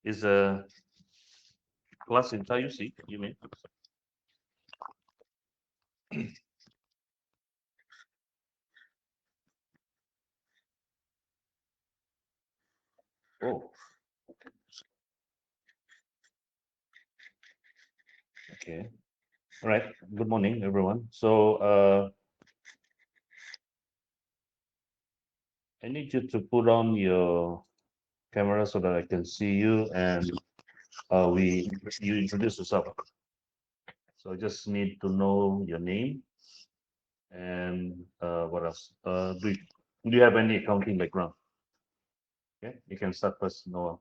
is a class in TAUC, you mean? Oh, okay. All right. Good morning, everyone. So I need you to put on your camera so that I can see you, and you introduce yourself. So I just need to know your name and what else? Do you have any accounting background? Okay, you can start first, Noah.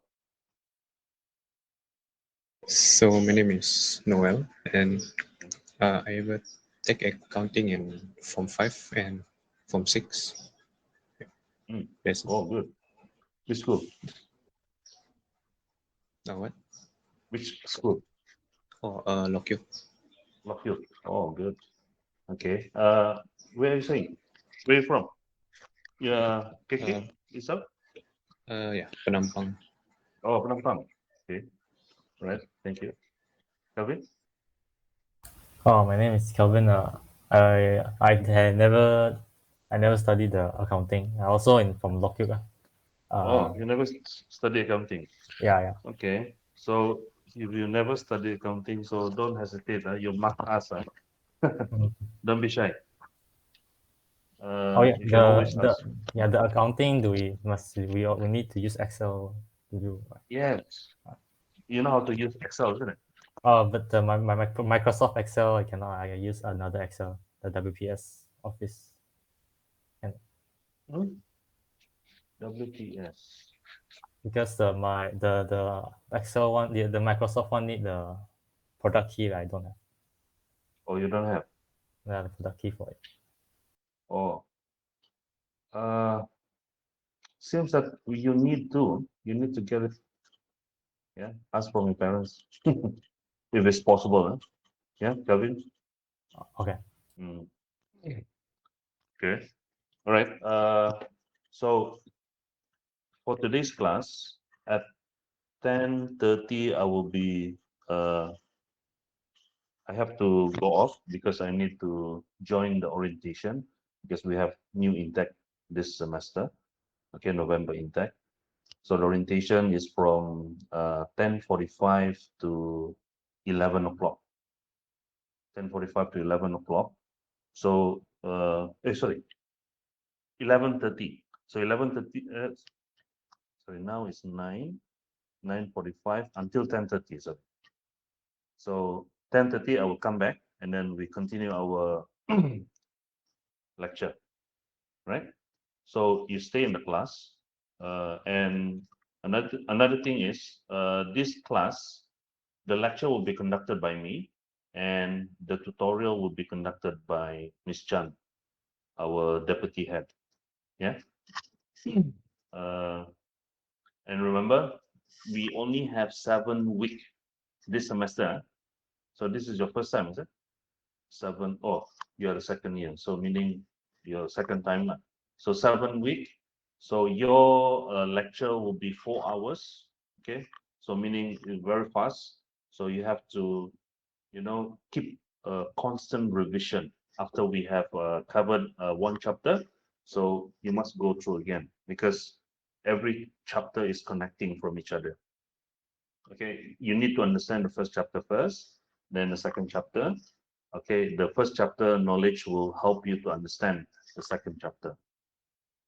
So my name is Noel, and I will take accounting in Form 5 and Form 6. Mm. Yes. Oh, good. Which school? Now what? Which school? Oh, lock you. Lockfield. Oh, good. Okay. Where are you saying? Where are you from? Yeah, Uh, KK itself? yeah, Penampang. Oh, Penampang. Okay. Right. Thank you. Calvin? Oh, my name is Kelvin. I never studied the accounting. I also in from Lockwood. Oh, you never study accounting. Yeah, yeah. Okay. So if you never study accounting, so don't hesitate. You must ask. Mm. Don't be shy. Oh yeah, You can always ask. the accounting. We need to use Excel to do. Yes. You know how to use Excel, isn't it? But Microsoft Excel I cannot. I use another Excel, the WPS Office. And Hmm? WTS. because the Excel one, the Microsoft one need the product key. I don't have Oh, you don't have. the product key for it. Oh. Uh, Seems that you need to get it. Yeah. Ask from your parents if it's possible. Huh? Yeah, Calvin. Okay. Mm. Okay. All right. So for today's class at 10:30, I have to go off because I need to join the orientation because we have new intake this semester. Okay, November intake. So the orientation is from 10:45 to 11 o'clock. 10:45 to 11 o'clock. So, sorry, 11:30. So 11:30. Sorry, now it's 9:45 until 10:30. So 10:30 I will come back and then we continue our lecture, right? So you stay in the class, and another thing is this class, the lecture will be conducted by me, and the tutorial will be conducted by Miss Chan, our deputy head. Yeah. Uh, and remember, we only have 7 weeks this semester. So this is your first time, is it? 7. Oh, you are the second year, so meaning your second time. So 7 week. So your lecture will be 4 hours. Okay. So meaning it's very fast. So you have to, keep a constant revision after we have covered one chapter. So you must go through again because every chapter is connecting from each other. Okay, you need to understand the first chapter first, then the second chapter. Okay, the first chapter knowledge will help you to understand the second chapter.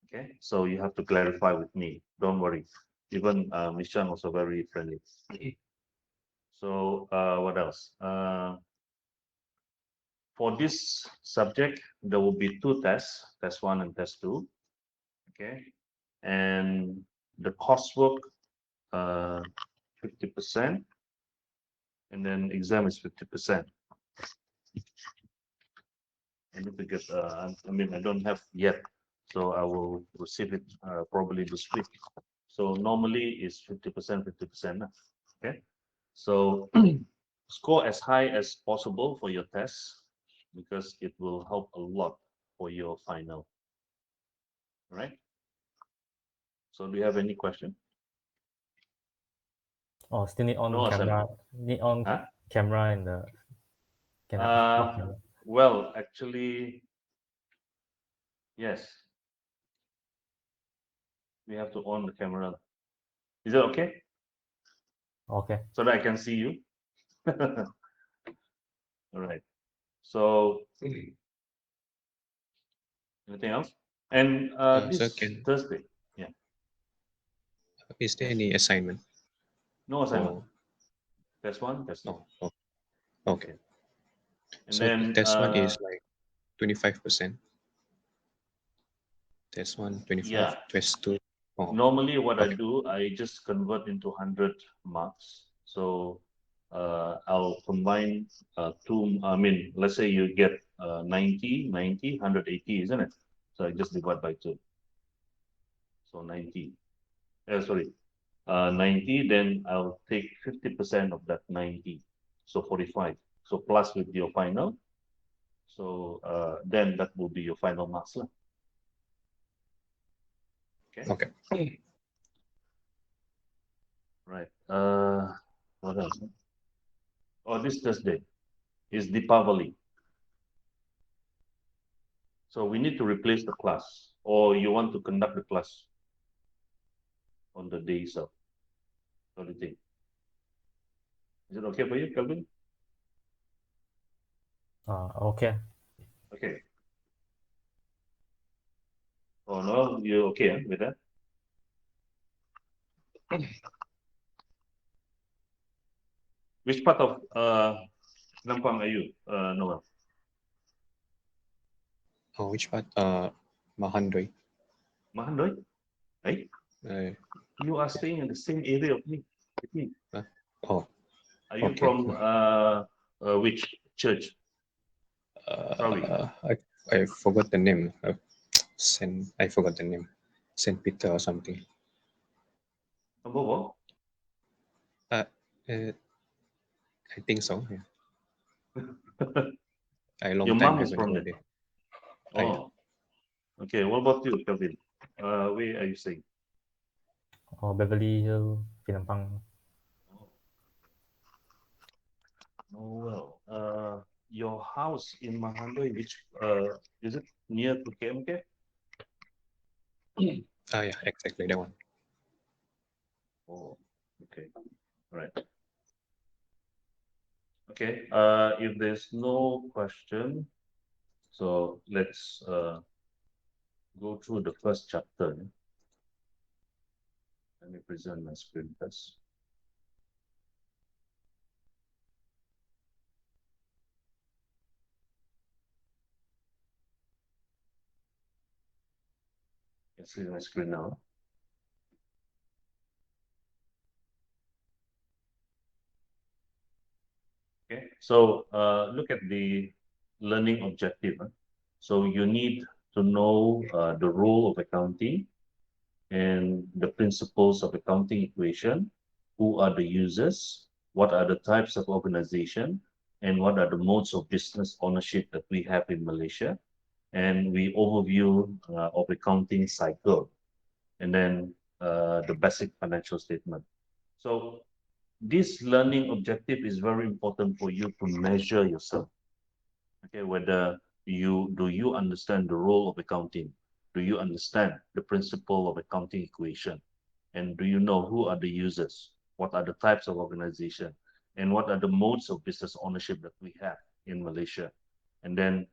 Okay, so you have to clarify with me. Don't worry. Even Miss Chan also very friendly. So what else? For this subject, there will be 2 tests, test 1 and test 2. Okay, and the coursework 50%, and then exam is 50%. I need to get, I mean, I don't have yet, so I will receive it probably this week. So normally it's 50%, 50%. Okay. So score as high as possible for your test because it will help a lot for your final. All right. So do you have any question? Oh, still need on No camera. assignment. Need on Huh? camera in the. Can I off camera? Well, actually, yes. We have to on the camera. Is it okay? Okay. So that I can see you? All right. So, anything else? And So this Thursday, is there Yes. any assignment? no assignment. Or That's one, that's two. no? Oh, okay. And So then test one is like 25%. Test one, 25. Yeah. Test two. Oh, normally what I okay. do, I just convert into 100 marks. So I'll combine two, I mean, let's say you get 90, 90, 180, isn't it? So I just divide by two. So 90, sorry, 90, then I'll take 50% of that 90. So 45. So plus with your final. So then that will be your final marks. Lah. Okay. Right. What else? Oh, this Thursday is Deepavali. So we need to replace the class, or you want to conduct the class on the day itself. What do you think? Is it okay for you, Kelvin? Okay. Okay. Oh no, you okay with that? Which part of Lampang are you, Noel? Oh, which part? Mahandoi. Mahandoy? Right? Uh, You are staying in the same area of me. With me. oh, Are you okay. from which church? Prawi? I forgot the name. I forgot the name. Saint Peter or something. Ambobo? Uh, I think so. Yeah. I long Your time mom is haven't from go there. there. Oh, okay. What about you, Kelvin? Where are you staying? Oh, Beverly Hill, Pinampang. Oh well. Your house in Mahandoy, which is it near to KMK? Yeah, exactly that one. Oh, okay. Right. Okay. If there's no question, so let's go through the first chapter. Let me present my screen first. You can see my screen now. Okay. So look at the learning objective. So you need to know the role of accounting and the principles of accounting equation, who are the users, what are the types of organization, and what are the modes of business ownership that we have in Malaysia. And we overview of accounting cycle, and then the basic financial statement. So this learning objective is very important for you to measure yourself. Okay, whether you understand the role of accounting? Do you understand the principle of accounting equation? And do you know who are the users? What are the types of organization? And what are the modes of business ownership that we have in Malaysia? And then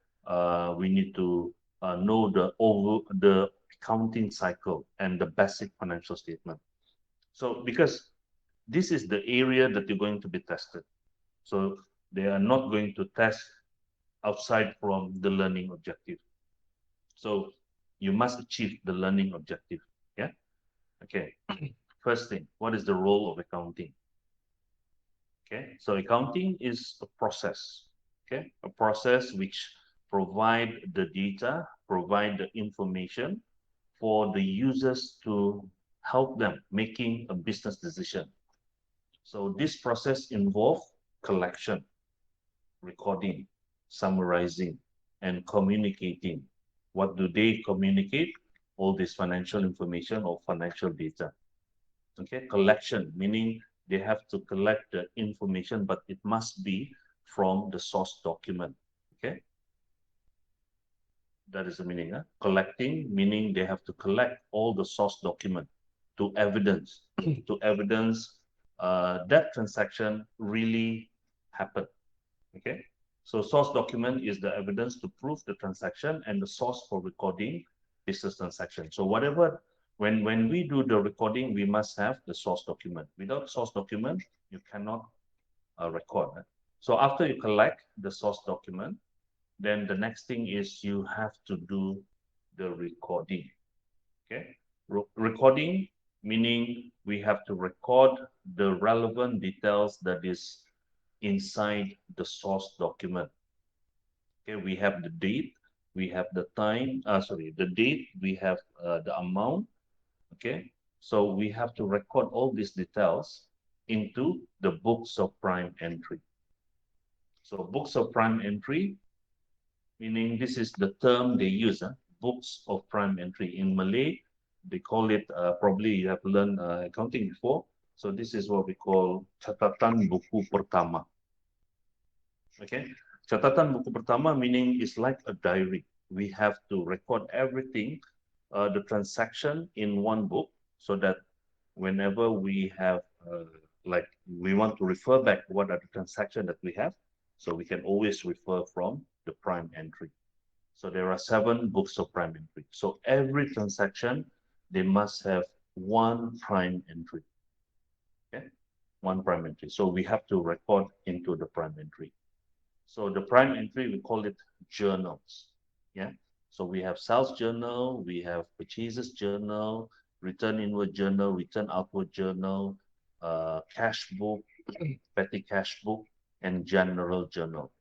we need to know the accounting cycle and the basic financial statement. So because this is the area that you're going to be tested. So they are not going to test outside from the learning objective. So you must achieve the learning objective. Yeah. Okay. First thing, what is the role of accounting? Okay. So accounting is a process. Okay. A process which provide the data, provide the information for the users to help them making a business decision. So this process involves collection, recording, summarizing, and communicating. What do they communicate? All this financial information or financial data. Okay, collection, meaning they have to collect the information, but it must be from the source document. Okay, that is the meaning. Collecting, meaning they have to collect all the source document to evidence to evidence that transaction really happened. Okay, so source document is the evidence to prove the transaction, and the source for recording business transaction. So whatever, when we do the recording, we must have the source document. Without source document, you cannot record. So after you collect the source document, then the next thing is you have to do the recording. Okay, recording meaning we have to record the relevant details that is inside the source document. Okay, we have the date, we have the time, the date, we have the amount. Okay, so we have to record all these details into the books of prime entry. So books of prime entry, meaning this is the term they use, books of prime entry. In Malay, they call it, probably you have learned accounting before. So this is what we call catatan buku pertama. Okay, catatan buku pertama meaning it's like a diary. We have to record everything, the transaction in one book, so that whenever we have, like we want to refer back what are the transactions that we have, so we can always refer from the prime entry. So there are 7 books of prime entry. So every transaction, they must have one prime entry. Okay, one prime entry. So we have to record into the prime entry. So the prime entry, we call it journals. Yeah. So we have sales journal, we have purchases journal, return inward journal, return outward journal, cash book, petty cash book, and general journal.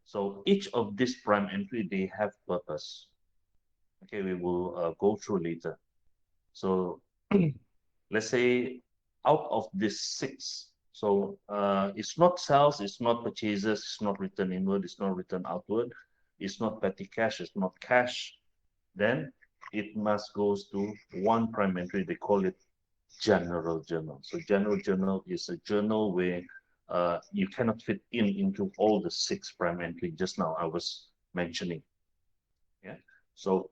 So each of these prime entry, they have purpose. Okay, we will go through later. So let's say out of these 6, so it's not sales, it's not purchases, it's not return inward, it's not return outward, it's not petty cash, it's not cash, then it must goes to one prime entry. They call it general journal. So general journal is a journal where you cannot fit into all the 6 prime entry just now I was mentioning. Yeah. So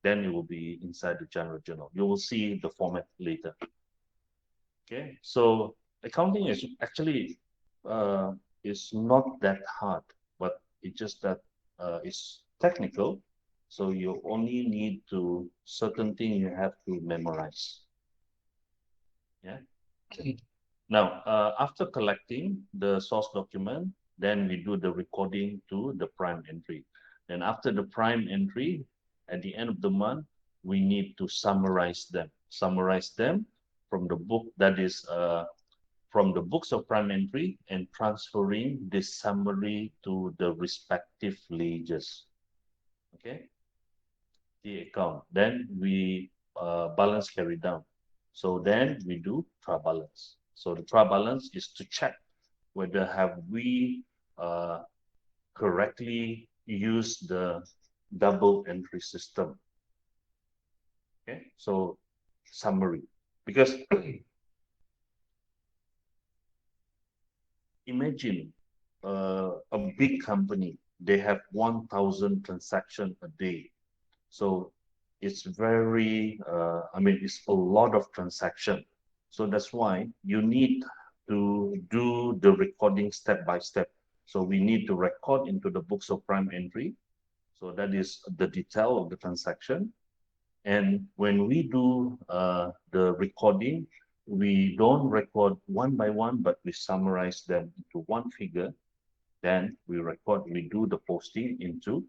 then it will be inside the general journal. You will see the format later. Okay, so accounting is actually is not that hard, but it's just that it's technical. So you only need to certain thing you have to memorize. Yeah. Now, after collecting the source document, then we do the recording to the prime entry. Then after the prime entry, at the end of the month, we need to summarize them. Summarize them from the book, that is from the books of prime entry, and transferring this summary to the respective ledgers. Okay, the account. Then we balance carry down. So then we do trial balance. So the trial balance is to check whether have we correctly used the double entry system. Okay, so summary, because imagine a big company, they have 1,000 transactions a day. So it's very, it's a lot of transaction. So that's why you need to do the recording step by step. So we need to record into the books of prime entry. So that is the detail of the transaction. And when we do the recording, we don't record one by one, but we summarize them into one figure. Then we do the posting into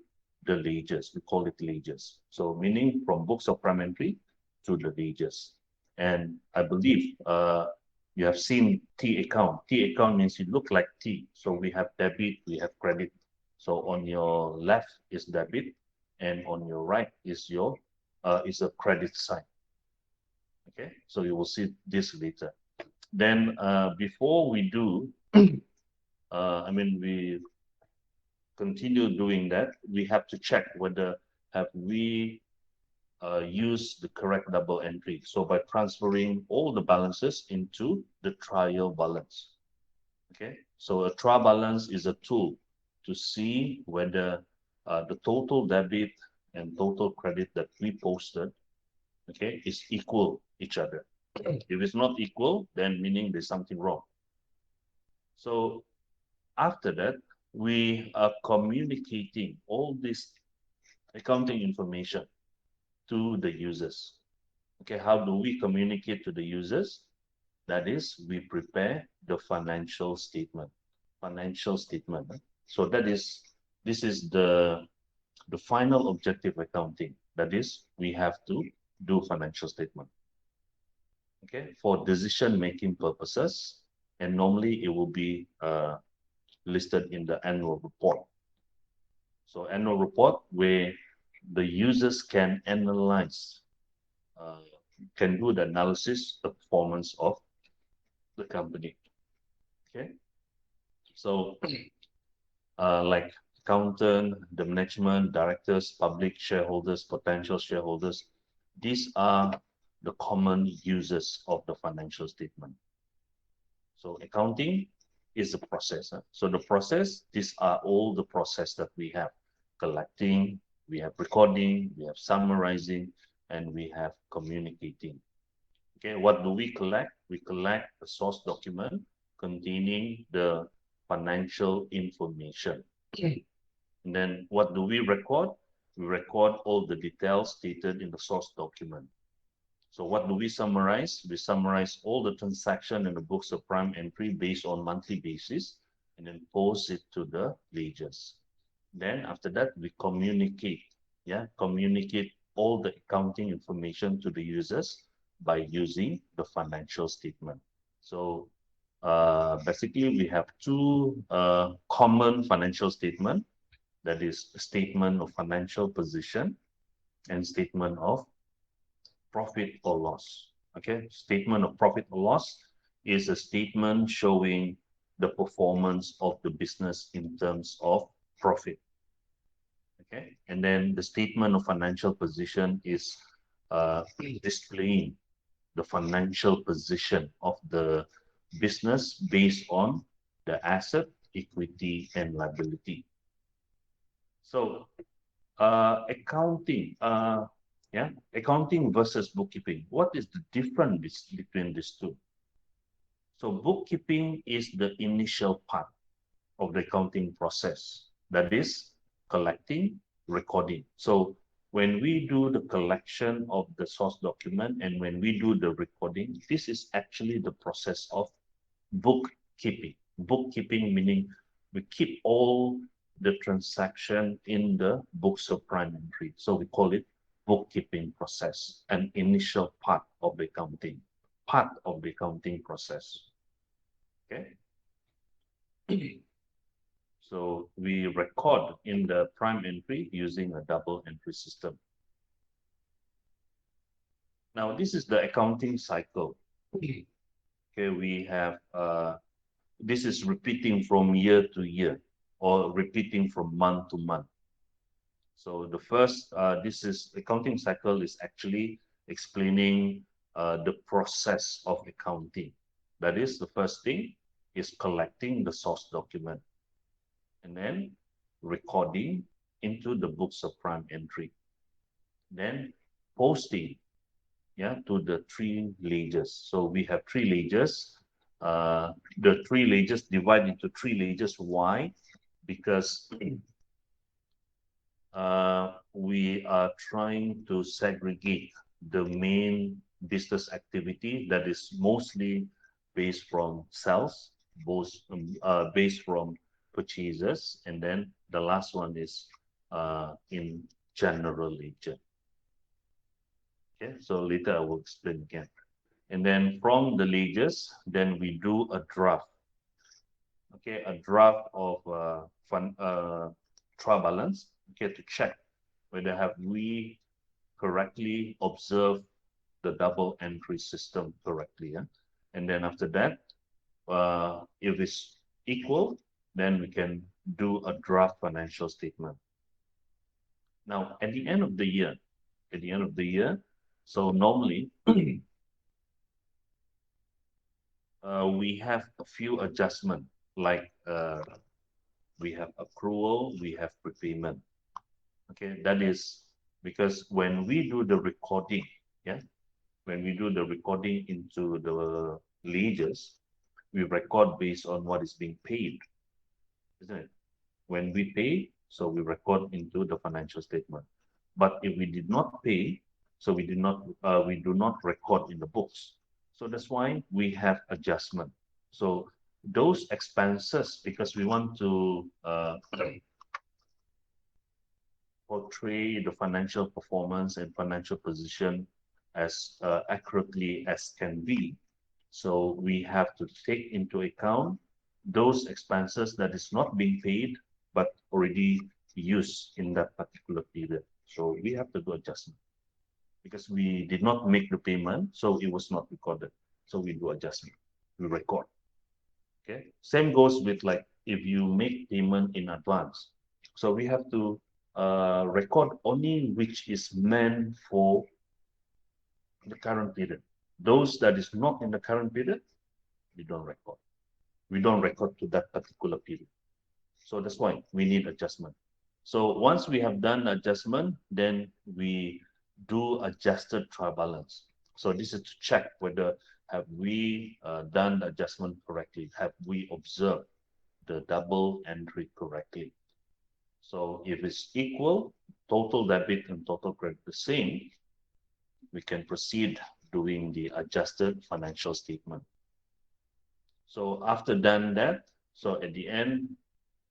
the ledgers. We call it ledgers. So meaning from books of prime entry to the ledgers. And I believe you have seen T account. T account means it look like T. So we have debit, we have credit. So on your left is debit, and on your right is your is a credit sign. Okay, so you will see this later. Then before we do, we continue doing that, we have to check whether have we use the correct double entry. So by transferring all the balances into the trial balance. Okay, so a trial balance is a tool to see whether the total debit and total credit that we posted, okay, is equal each other. If it's not equal, then meaning there's something wrong. So after that, we are communicating all this accounting information to the users. Okay, how do we communicate to the users? That is, we prepare the financial statement. Financial statement. So this is the final objective accounting. That is, we have to do financial statement. Okay, for decision-making purposes, and normally it will be listed in the annual report. So annual report where the users can analyze, can do the analysis, the performance of the company. Okay, so like accountant, the management, directors, public shareholders, potential shareholders, these are the common users of the financial statement. So accounting is the process. So the process, these are all the process that we have. Collecting, we have recording, we have summarizing, and we have communicating. Okay, what do we collect? We collect a source document containing the financial information. And then what do we record? We record all the details stated in the source document. So what do we summarize? We summarize all the transaction in the books of prime entry based on monthly basis and then post it to the ledgers. Then after that, we communicate, communicate all the accounting information to the users by using the financial statement. So basically, we have two common financial statement. That is a statement of financial position and statement of profit or loss. Okay, statement of profit or loss is a statement showing the performance of the business in terms of profit. Okay, and then the statement of financial position is displaying the financial position of the business based on the asset, equity, and liability. So accounting, accounting versus bookkeeping. What is the difference between these two? So bookkeeping is the initial part of the accounting process. That is collecting, recording. So when we do the collection of the source document and when we do the recording, this is actually the process of bookkeeping. Bookkeeping meaning we keep all the transaction in the books of prime entry. So we call it bookkeeping process, an initial part of the accounting process. Okay. So we record in the prime entry using a double entry system. Now this is the accounting cycle. Okay, we have this is repeating from year to year or repeating from month to month. So the first, this is accounting cycle is actually explaining the process of accounting. That is, the first thing is collecting the source document and then recording into the books of prime entry. Then posting, to the three ledgers. So we have three ledgers. The three ledgers divide into three ledgers. Why? Because we are trying to segregate the main business activity that is mostly based from sales, both based from purchases, and then the last one is in general ledger. Okay, so later I will explain again. And then from the ledgers, then we do a draft. Okay, a draft of trial balance. Okay, to check whether have we correctly observed the double entry system correctly. And then after that, if it's equal, then we can do a draft financial statement. Now, at the end of the year, at the end of the year. So normally, we have a few adjustments, like we have accrual, we have prepayment. Okay, that is because when we do the recording, yeah, when we do the recording into the ledgers, we record based on what is being paid, isn't it? When we pay, so we record into the financial statement. But if we did not pay, so we do not record in the books. So that's why we have adjustment. So those expenses, because we want to portray the financial performance and financial position as accurately as can be. So we have to take into account those expenses that is not being paid but already used in that particular period. So we have to do adjustment because we did not make the payment, so it was not recorded. So we do adjustment, we record. Okay. Same goes with like if you make payment in advance. So we have to record only which is meant for the current period. Those that is not in the current period, we don't record. We don't record to that particular period. So that's why we need adjustment. So once we have done adjustment, then we do adjusted trial balance. So this is to check whether have we done the adjustment correctly? Have we observed the double entry correctly? So if it's equal, total debit and total credit the same, we can proceed doing the adjusted financial statement. So after done that, so at the end,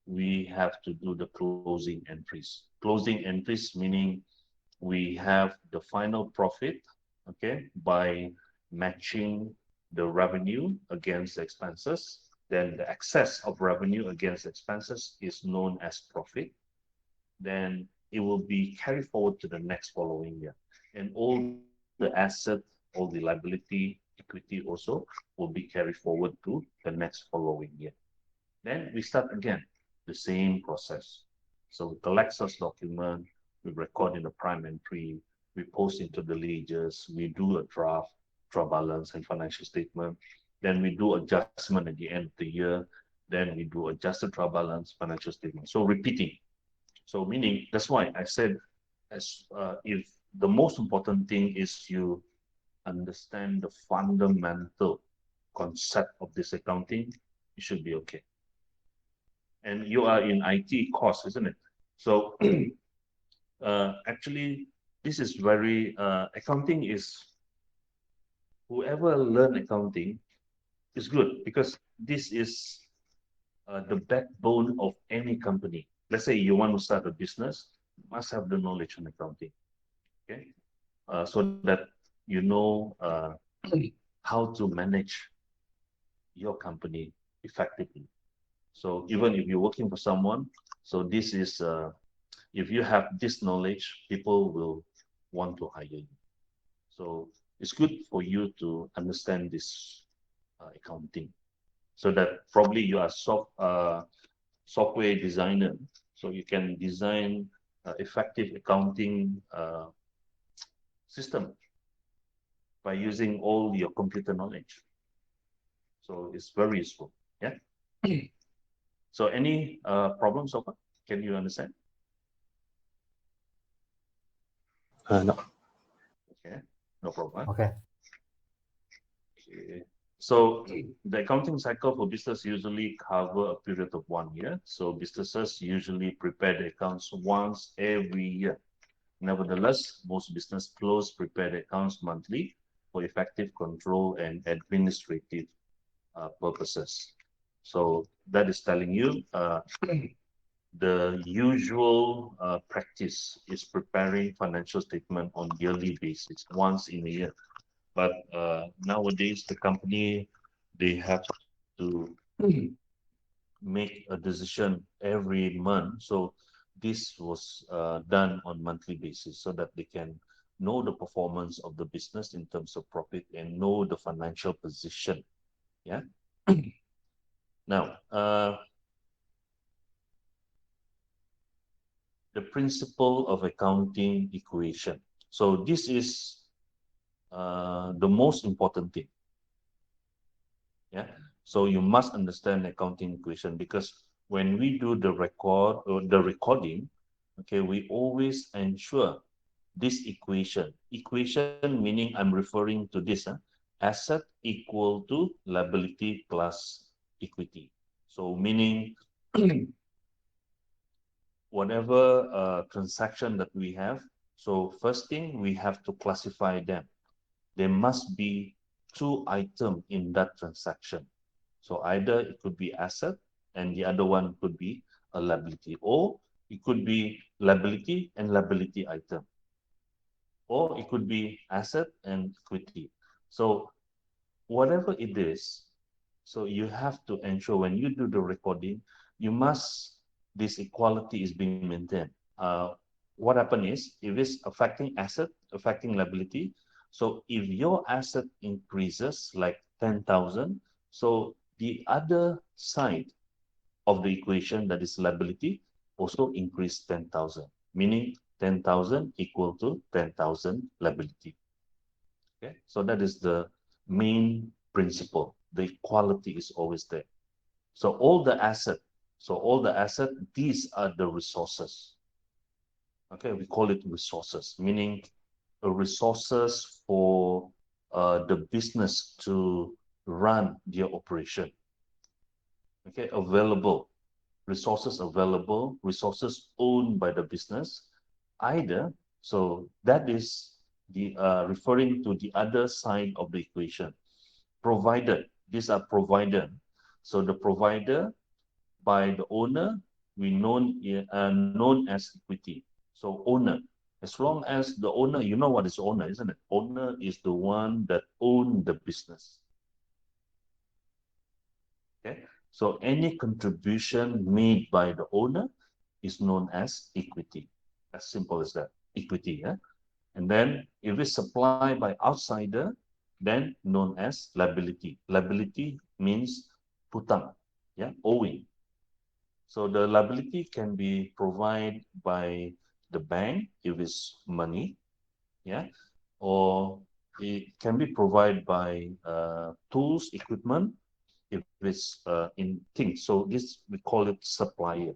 we have to do the closing entries. Closing entries meaning we have the final profit, okay, by matching the revenue against the expenses. Then the excess of revenue against expenses is known as profit. Then it will be carried forward to the next following year. And all the asset, all the liability, equity also will be carried forward to the next following year. Then we start again, the same process. So we collect such document, we record in the prime entry, we post into the ledgers, we do a draft, trial balance and financial statement. Then we do adjustment at the end of the year. Then we do adjusted trial balance, financial statement. So repeating. So meaning that's why I said as if the most important thing is you understand the fundamental concept of this accounting, you should be okay. And you are in IT course, isn't it? So actually, this is very accounting is whoever learn accounting is good because this is the backbone of any company. Let's say you want to start a business, you must have the knowledge on accounting. Okay, so that you know how to manage your company effectively. So even if you're working for someone, so this is if you have this knowledge, people will want to hire you. So it's good for you to understand this accounting, so that probably you are software designer, so you can design effective accounting system by using all your computer knowledge. So it's very useful. Yeah. So any problems so far? Can you understand? No. Okay, no problem. Okay. Okay. So the accounting cycle for business usually cover a period of 1 year. So businesses usually prepare the accounts once every year. Nevertheless, most business close prepare the accounts monthly for effective control and administrative purposes. So that is telling you the usual practice is preparing financial statement on yearly basis, once in a year. But nowadays, the company, they have to make a decision every month. So this was done on monthly basis so that they can know the performance of the business in terms of profit and know the financial position. Yeah. Now, the principle of accounting equation. So this is the most important thing. Yeah. So you must understand accounting equation, because when we do the recording, okay, we always ensure this equation. Equation meaning I'm referring to this, asset equal to liability plus equity. So meaning whatever transaction that we have. So first thing, we have to classify them. There must be two items in that transaction. So either it could be asset and the other one could be a liability, or it could be liability and liability item, or it could be asset and equity. So whatever it is, so you have to ensure when you do the recording, you must, this equality is being maintained. What happen is, if it's affecting asset, affecting liability, so if your asset increases like 10,000, so the other side of the equation, that is liability, also increase 10,000, meaning 10,000 equal to 10,000 liability. Okay, so that is the main principle. The equality is always there. So all the asset, these are the resources. Okay, we call it resources, meaning resources for the business to run their operation. Okay, available, resources owned by the business, either. So that is the referring to the other side of the equation. Provided, these are provided. So the provider by the owner, we known as equity. So owner, as long as the owner, you know what is owner, isn't it? Owner is the one that own the business. Okay, so any contribution made by the owner is known as equity. As simple as that, equity. Yeah? And then if it's supplied by outsider, then known as liability. Liability means hutang, yeah, owing. So the liability can be provided by the bank if it's money, yeah, or it can be provided by tools, equipment, if it's in things. So this, we call it supplier.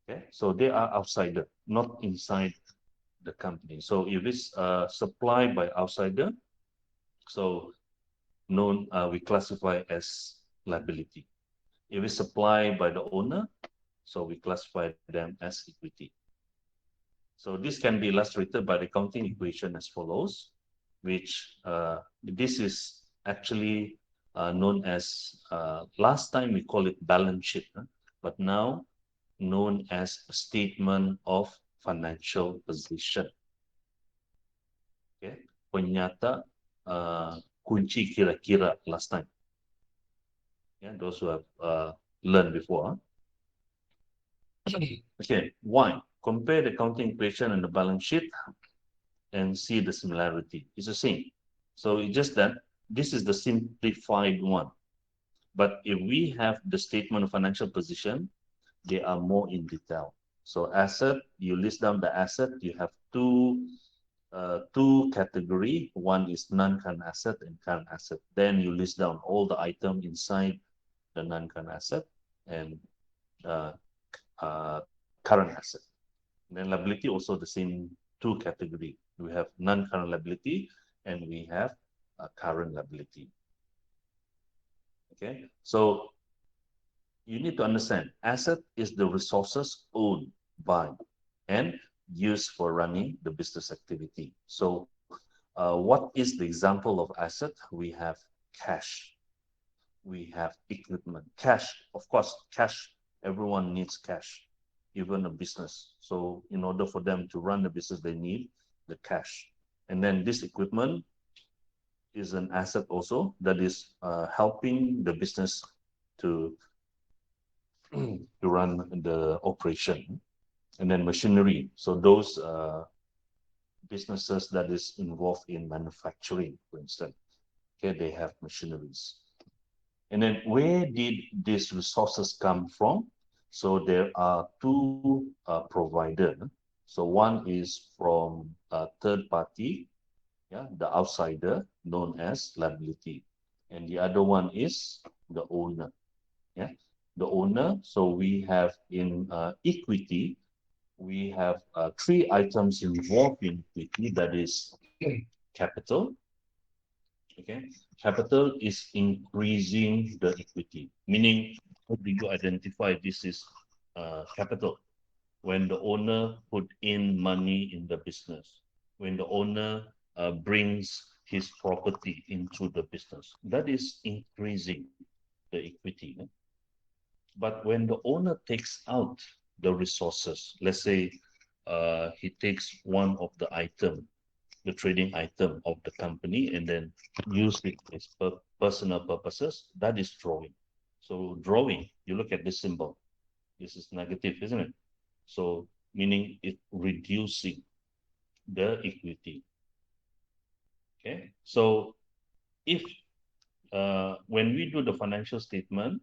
Okay, so they are outsider, not inside the company. So if it's supplied by outsider, so known, we classify as liability. If it's supplied by the owner, so we classify them as equity. So this can be illustrated by the accounting equation as follows, which this is actually known as, last time we call it balance sheet, but now known as a statement of financial position. Okay, penyata kunci kira-kira last time. Yeah, those who have learned before. Okay, why? Compare the accounting equation and the balance sheet and see the similarity. It's the same. So it's just that this is the simplified one. But if we have the statement of financial position, they are more in detail. So asset, you list down the asset, you have two category. One is non-current asset and current asset. Then you list down all the item inside the non-current asset and current asset. And then liability also the same two category. We have non-current liability and we have current liability. Okay, so you need to understand, asset is the resources owned by and used for running the business activity. So what is the example of asset? We have cash, we have equipment. Cash, of course, cash, everyone needs cash, even a business. So in order for them to run the business, they need the cash. And then this equipment is an asset also that is helping the business to run the operation. And then machinery. So those businesses that is involved in manufacturing, for instance, okay, they have machineries. And then where did these resources come from? So there are two providers. So one is from a third party, yeah, the outsider known as liability. And the other one is the owner, yeah, the owner. So we have in equity, we have three items involved in equity, that is capital. Okay, capital is increasing the equity, meaning how do you identify this is capital? When the owner put in money in the business, when the owner brings his property into the business, that is increasing the equity. But when the owner takes out the resources, let's say he takes one of the item, the trading item of the company, and then use it as personal purposes, that is drawing. So drawing, you look at this symbol, this is negative, isn't it? So meaning it reducing the equity. Okay, so if when we do the financial statement,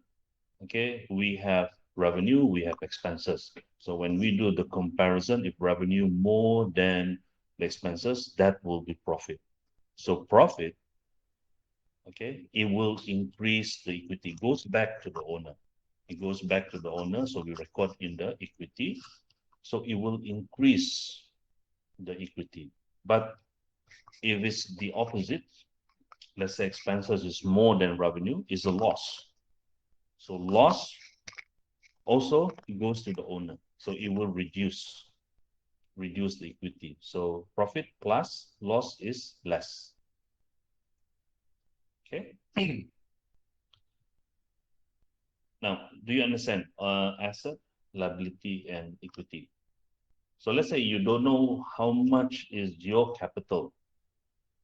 okay, we have revenue, we have expenses. So when we do the comparison, if revenue more than the expenses, that will be profit. So profit, okay, it will increase the equity, it goes back to the owner. It goes back to the owner, so we record in the equity. So it will increase the equity. But if it's the opposite, let's say expenses is more than revenue, is a loss. So loss also goes to the owner. So it will reduce the equity. So profit plus loss is less. Okay. Now, do you understand asset, liability, and equity? So let's say you don't know how much is your capital,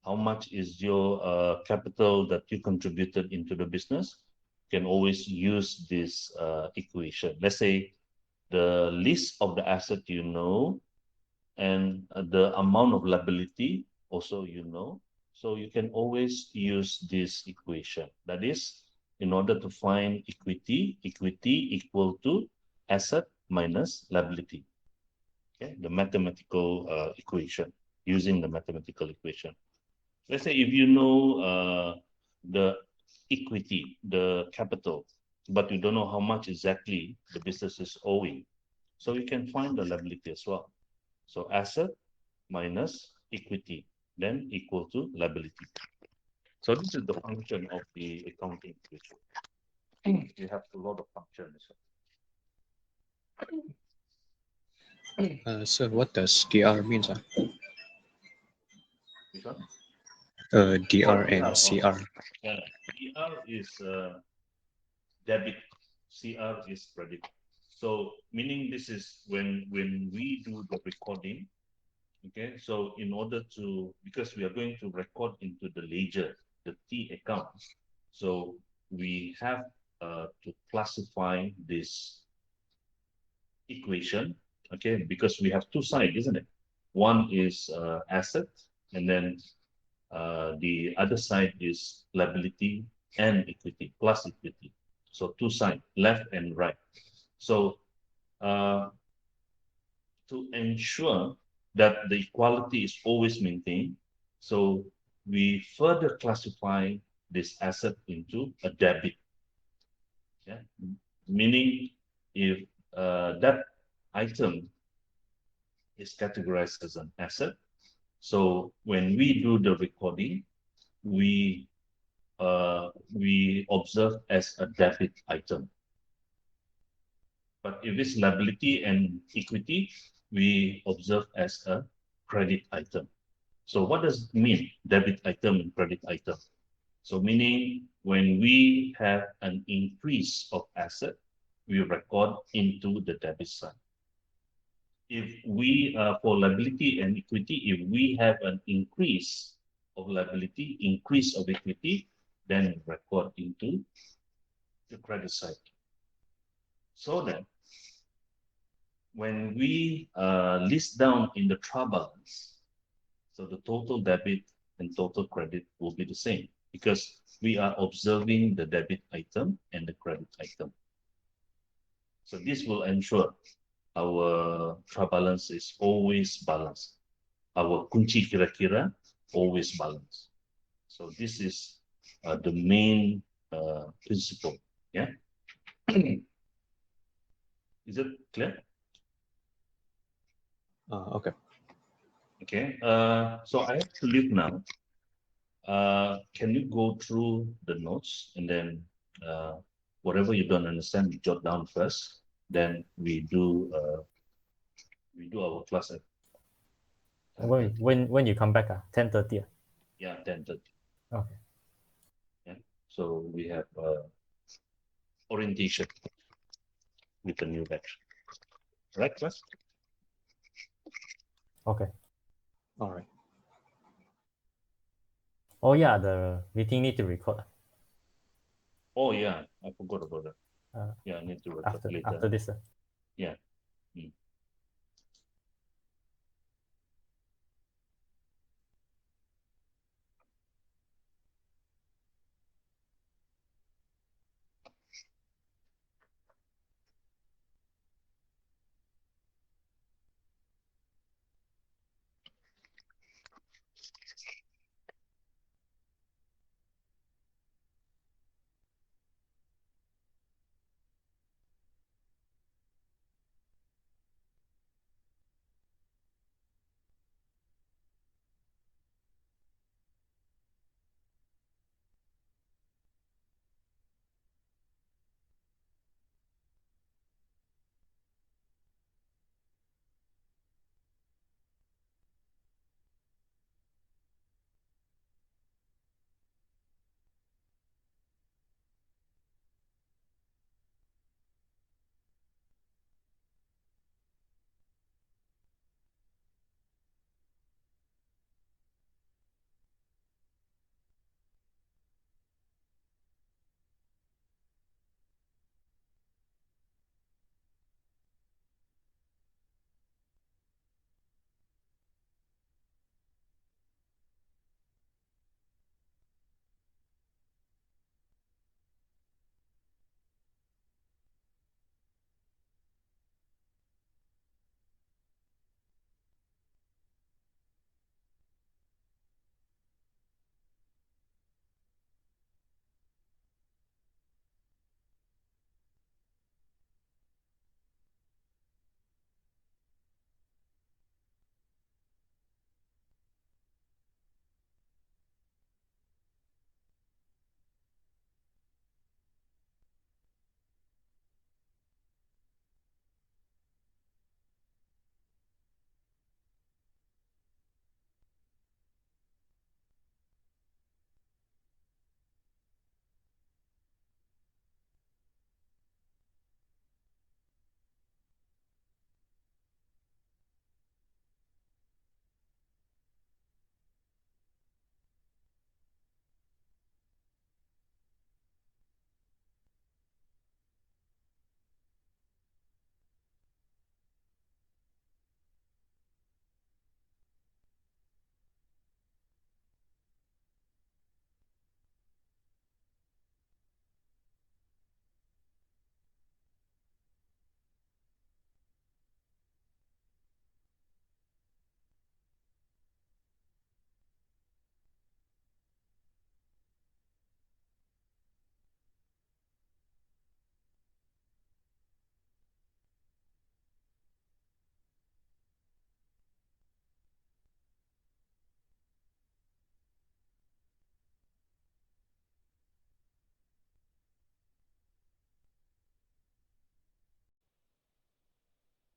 how much is your capital that you contributed into the business. You can always use this equation. Let's say the list of the asset you know, and the amount of liability also you know. So you can always use this equation. That is, in order to find equity, equity equal to asset minus liability. Okay, the mathematical equation, using the mathematical equation. Let's say if you know the equity, the capital, but you don't know how much exactly the business is owing. So you can find the liability as well. So asset minus equity, then equal to liability. So this is the function of the accounting equation. You have a lot of functions. So what does DR means? Which one? DR DR. and CR. Yeah. DR is debit, CR is credit. So meaning this is when we do the recording. Okay, so in order to, because we are going to record into the ledger, the T account, so we have to classify this equation, okay, because we have two sides, isn't it? One is asset, and then the other side is liability and equity, plus equity. So two sides, left and right. So uh, to ensure that the equality is always maintained, so we further classify this asset into a debit. Yeah, meaning if that item is categorized as an asset, so when we do the recording, we observe as a debit item. But if it's liability and equity, we observe as a credit item. So what does it mean, debit item and credit item? So meaning when we have an increase of asset, we record into the debit side. If we, for liability and equity, if we have an increase of liability, increase of equity, then record into the credit side. So that when we list down in the trial balance, so the total debit and total credit will be the same because we are observing the debit item and the credit item. So this will ensure our trial balance is always balanced. Our kunci kira-kira always balanced. So this is the main principle. Yeah. Is it clear? Okay. Okay. So I have to leave now. Can you go through the notes and then whatever you don't understand, you jot down first. Then we do our class at When you come back, 10:30. yeah 10:30. Okay. Yeah. So we have orientation with the new batch. Right, class? Okay. All right. Oh yeah, the meeting need to record Oh yeah, I forgot about that. uh, Yeah, I need to record later. after this. Yeah.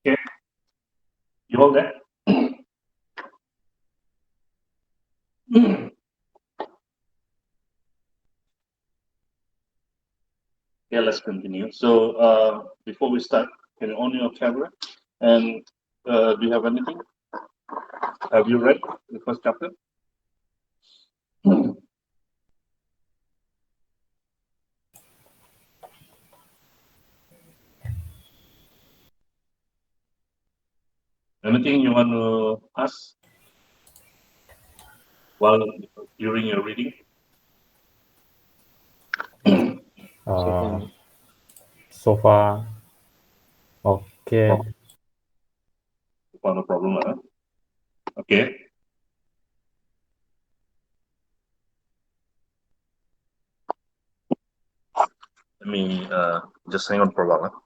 Okay. You all there? Yeah, let's continue. So before we start, can you on your camera? And do you have anything? Have you read the first chapter? Anything you want to ask while during your reading? So far, okay. found a problem. Okay. Let me just hang on for a while.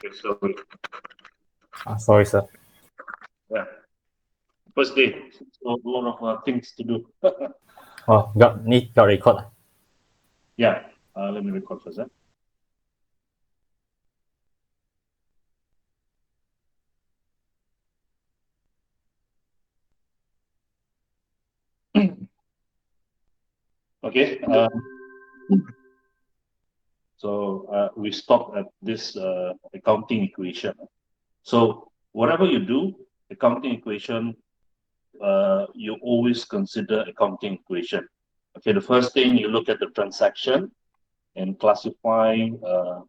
Okay, so Sorry, sir. yeah, first day, so a lot of things to do. Oh, got record. Yeah, let me record first. Okay. So we stopped at this accounting equation. So whatever you do, accounting equation, you always consider accounting equation. Okay, the first thing you look at the transaction and classify,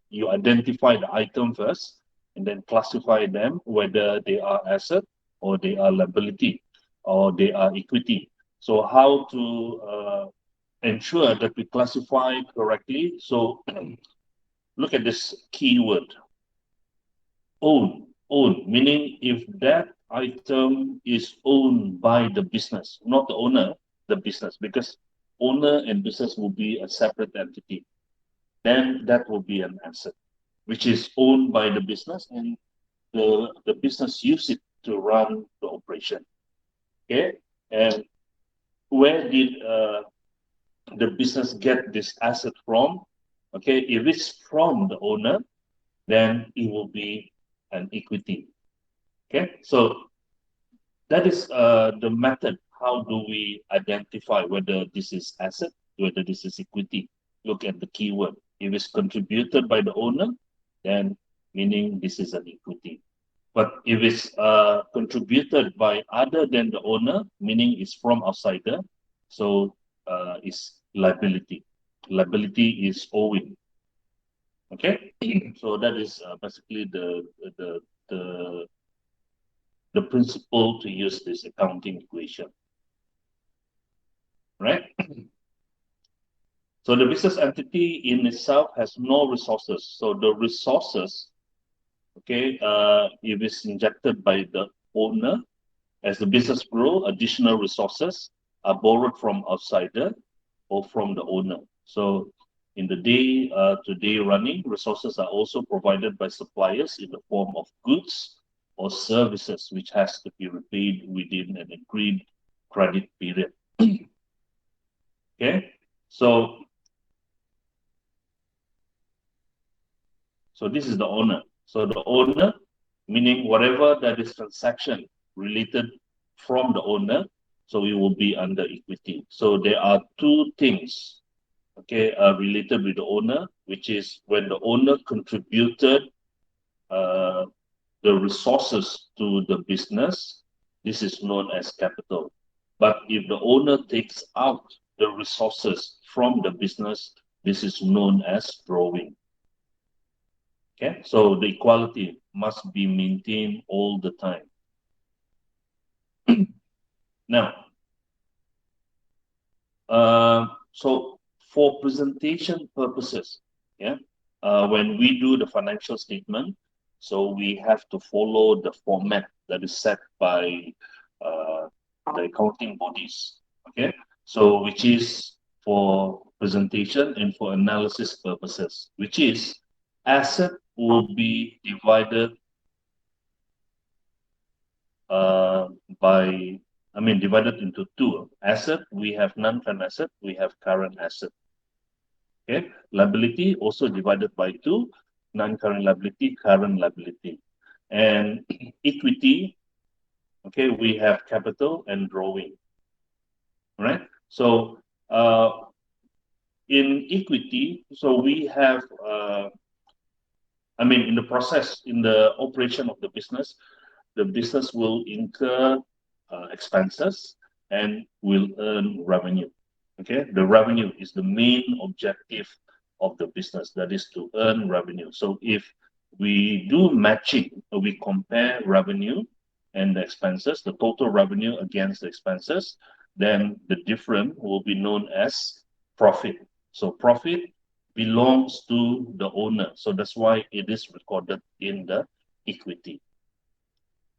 you identify the item first and then classify them whether they are asset or they are liability or they are equity. So how to ensure that we classify correctly? So look at this keyword, own, meaning if that item is owned by the business, not the owner, the business, because owner and business will be a separate entity, then that will be an asset, which is owned by the business and the business use it to run the operation. Okay. And where did the business get this asset from? Okay. If it's from the owner, then it will be an equity. Okay. So that is the method. How do we identify whether this is asset, whether this is equity? Look at the keyword. If it's contributed by the owner, then meaning this is an equity. But if it's contributed by other than the owner, meaning it's from outsider, so it's liability. Liability is owing. Okay, so that is basically the the the principle to use this accounting equation, right? So the business entity in itself has no resources. So the resources, okay, if it's injected by the owner, as the business grow, additional resources are borrowed from outsider or from the owner. So in the day-to-day running, resources are also provided by suppliers in the form of goods or services, which has to be repaid within an agreed credit period. Okay, so this is the owner. So the owner, meaning whatever that is transaction related from the owner, so it will be under equity. So there are two things, okay, related with the owner, which is when the owner contributed the resources to the business, this is known as capital. But if the owner takes out the resources from the business, this is known as drawing. Okay, so the equality must be maintained all the time. Now, so for presentation purposes, yeah, when we do the financial statement, so we have to follow the format that is set by the accounting bodies. Okay, so which is for presentation and for analysis purposes, which is asset will be divided divided into two. Asset, we have non-current asset, we have current asset. Okay, liability also divided by two, non-current liability, current liability. And equity, okay, we have capital and drawing, right? So in equity, so we have, in the process, in the operation of the business will incur expenses and will earn revenue. Okay, the revenue is the main objective of the business, that is to earn revenue. So if we do matching, we compare revenue and the expenses, the total revenue against the expenses, then the difference will be known as profit. So profit belongs to the owner. So that's why it is recorded in the equity.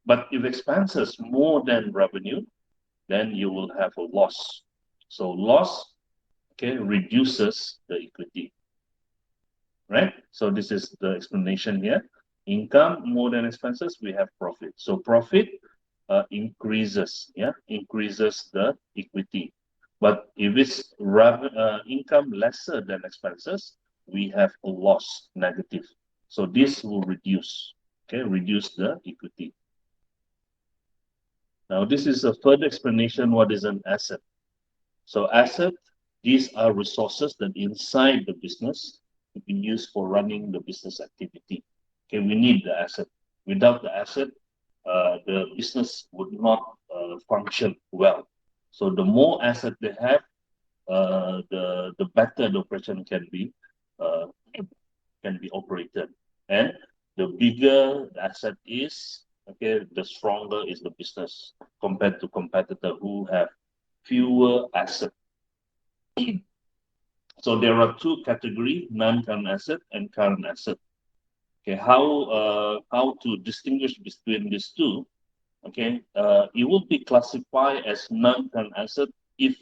But if expenses more than revenue, then you will have a loss. So loss, okay, reduces the equity, right? So this is the explanation here. Income more than expenses, we have profit. So profit increases the equity. But if it's income lesser than expenses, we have a loss, negative. So this will reduce the equity. Now, this is a further explanation what is an asset. So asset, these are resources that inside the business to be used for running the business activity. Okay, we need the asset. Without the asset, the business would not function well. So the more asset they have, the better the operation can be operated. And the bigger the asset is, okay, the stronger is the business compared to competitor who have fewer assets. So there are two categories, non-current asset and current asset. Okay, how to distinguish between these two? Okay, it will be classified as non-current asset if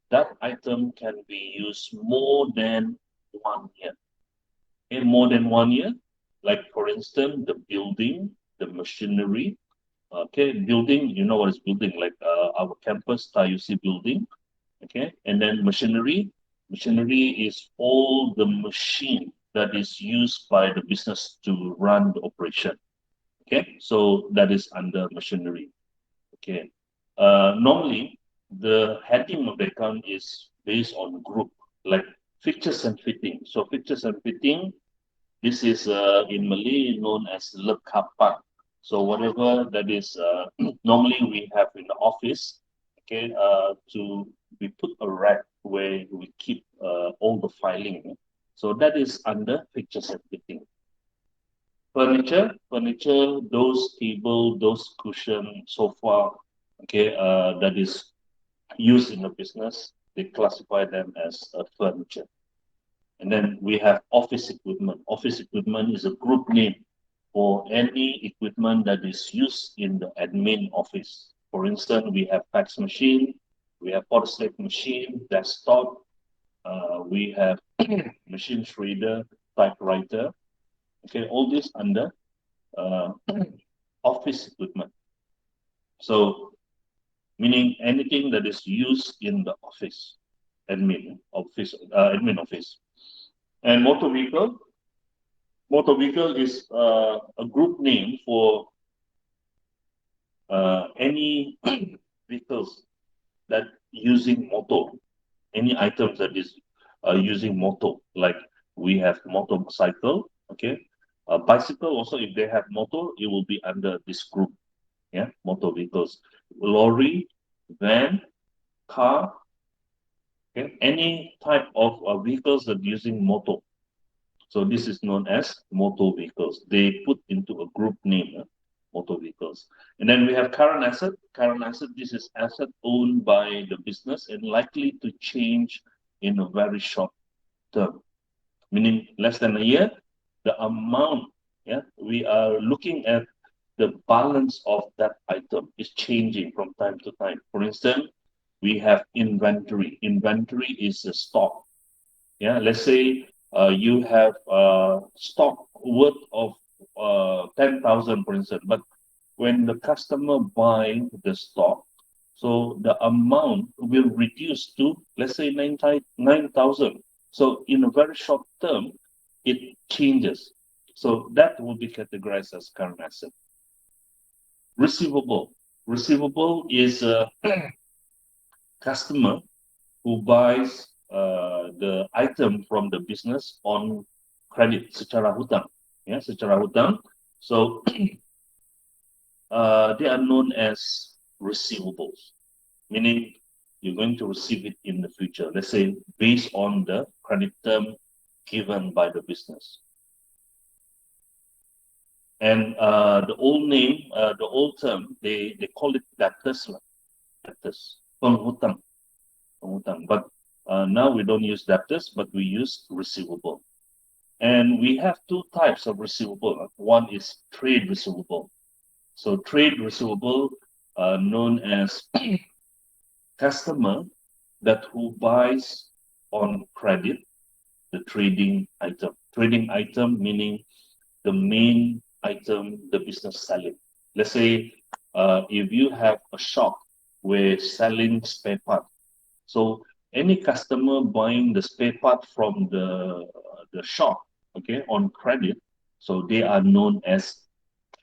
that item can be used more than 1 year. Okay, more than 1 year, like for instance, the building, the machinery. Okay, building, you know what is building, like our campus, TAUC building. Okay, and then machinery. Machinery is all the machine that is used by the business to run the operation. Okay, so that is under machinery. Okay, normally the heading of the account is based on group, like fixtures and fitting. So fixtures and fitting, this is in Malay known as lekapan. So whatever that is, normally we have in the office, okay, to we put a rack where we keep all the filing. So that is under fixtures and fitting. Furniture, those table, those cushion, sofa, okay, that is used in the business. they classify them as a furniture. And then we have office equipment. Office equipment is a group name for any equipment that is used in the admin office. For instance, we have fax machine, we have photostat machine, desktop, we have machine reader, typewriter. Okay, all this under office equipment. So, meaning anything that is used in the office, admin office. And motor vehicle is a group name for any vehicles that using motor, any items that is using motor, like we have motorcycle, okay, bicycle also, if they have motor, it will be under this group, yeah, motor vehicles, lorry, van, car, okay, any type of vehicles that using motor. So this is known as motor vehicles. They put into a group name, motor vehicles. And then we have current asset. Current asset, this is asset owned by the business and likely to change in a very short term, meaning less than a year. The amount, yeah, we are looking at the balance of that item is changing from time to time. For instance, we have inventory. Inventory is a stock. Yeah, let's say you have stock worth of 10,000, for instance, but when the customer buy the stock, so the amount will reduce to, let's say, 9,000. So in a very short term, it changes. So that will be categorized as current asset. Receivable. Receivable is a customer who buys the item from the business on credit, secara hutang. Yeah, secara hutang. So they are known as receivables, meaning you're going to receive it in the future. Let's say based on the credit term given by the business. And the old name, the old term, they call it debtors, debtors, penghutang, penghutang. But now we don't use debtors, but we use receivable. And we have two types of receivable. One is trade receivable. So trade receivable, known as customer that who buys on credit the trading item. Trading item meaning the main item the business selling. Let's say if you have a shop where selling spare part, so any customer buying the spare part from the shop, okay, on credit, so they are known as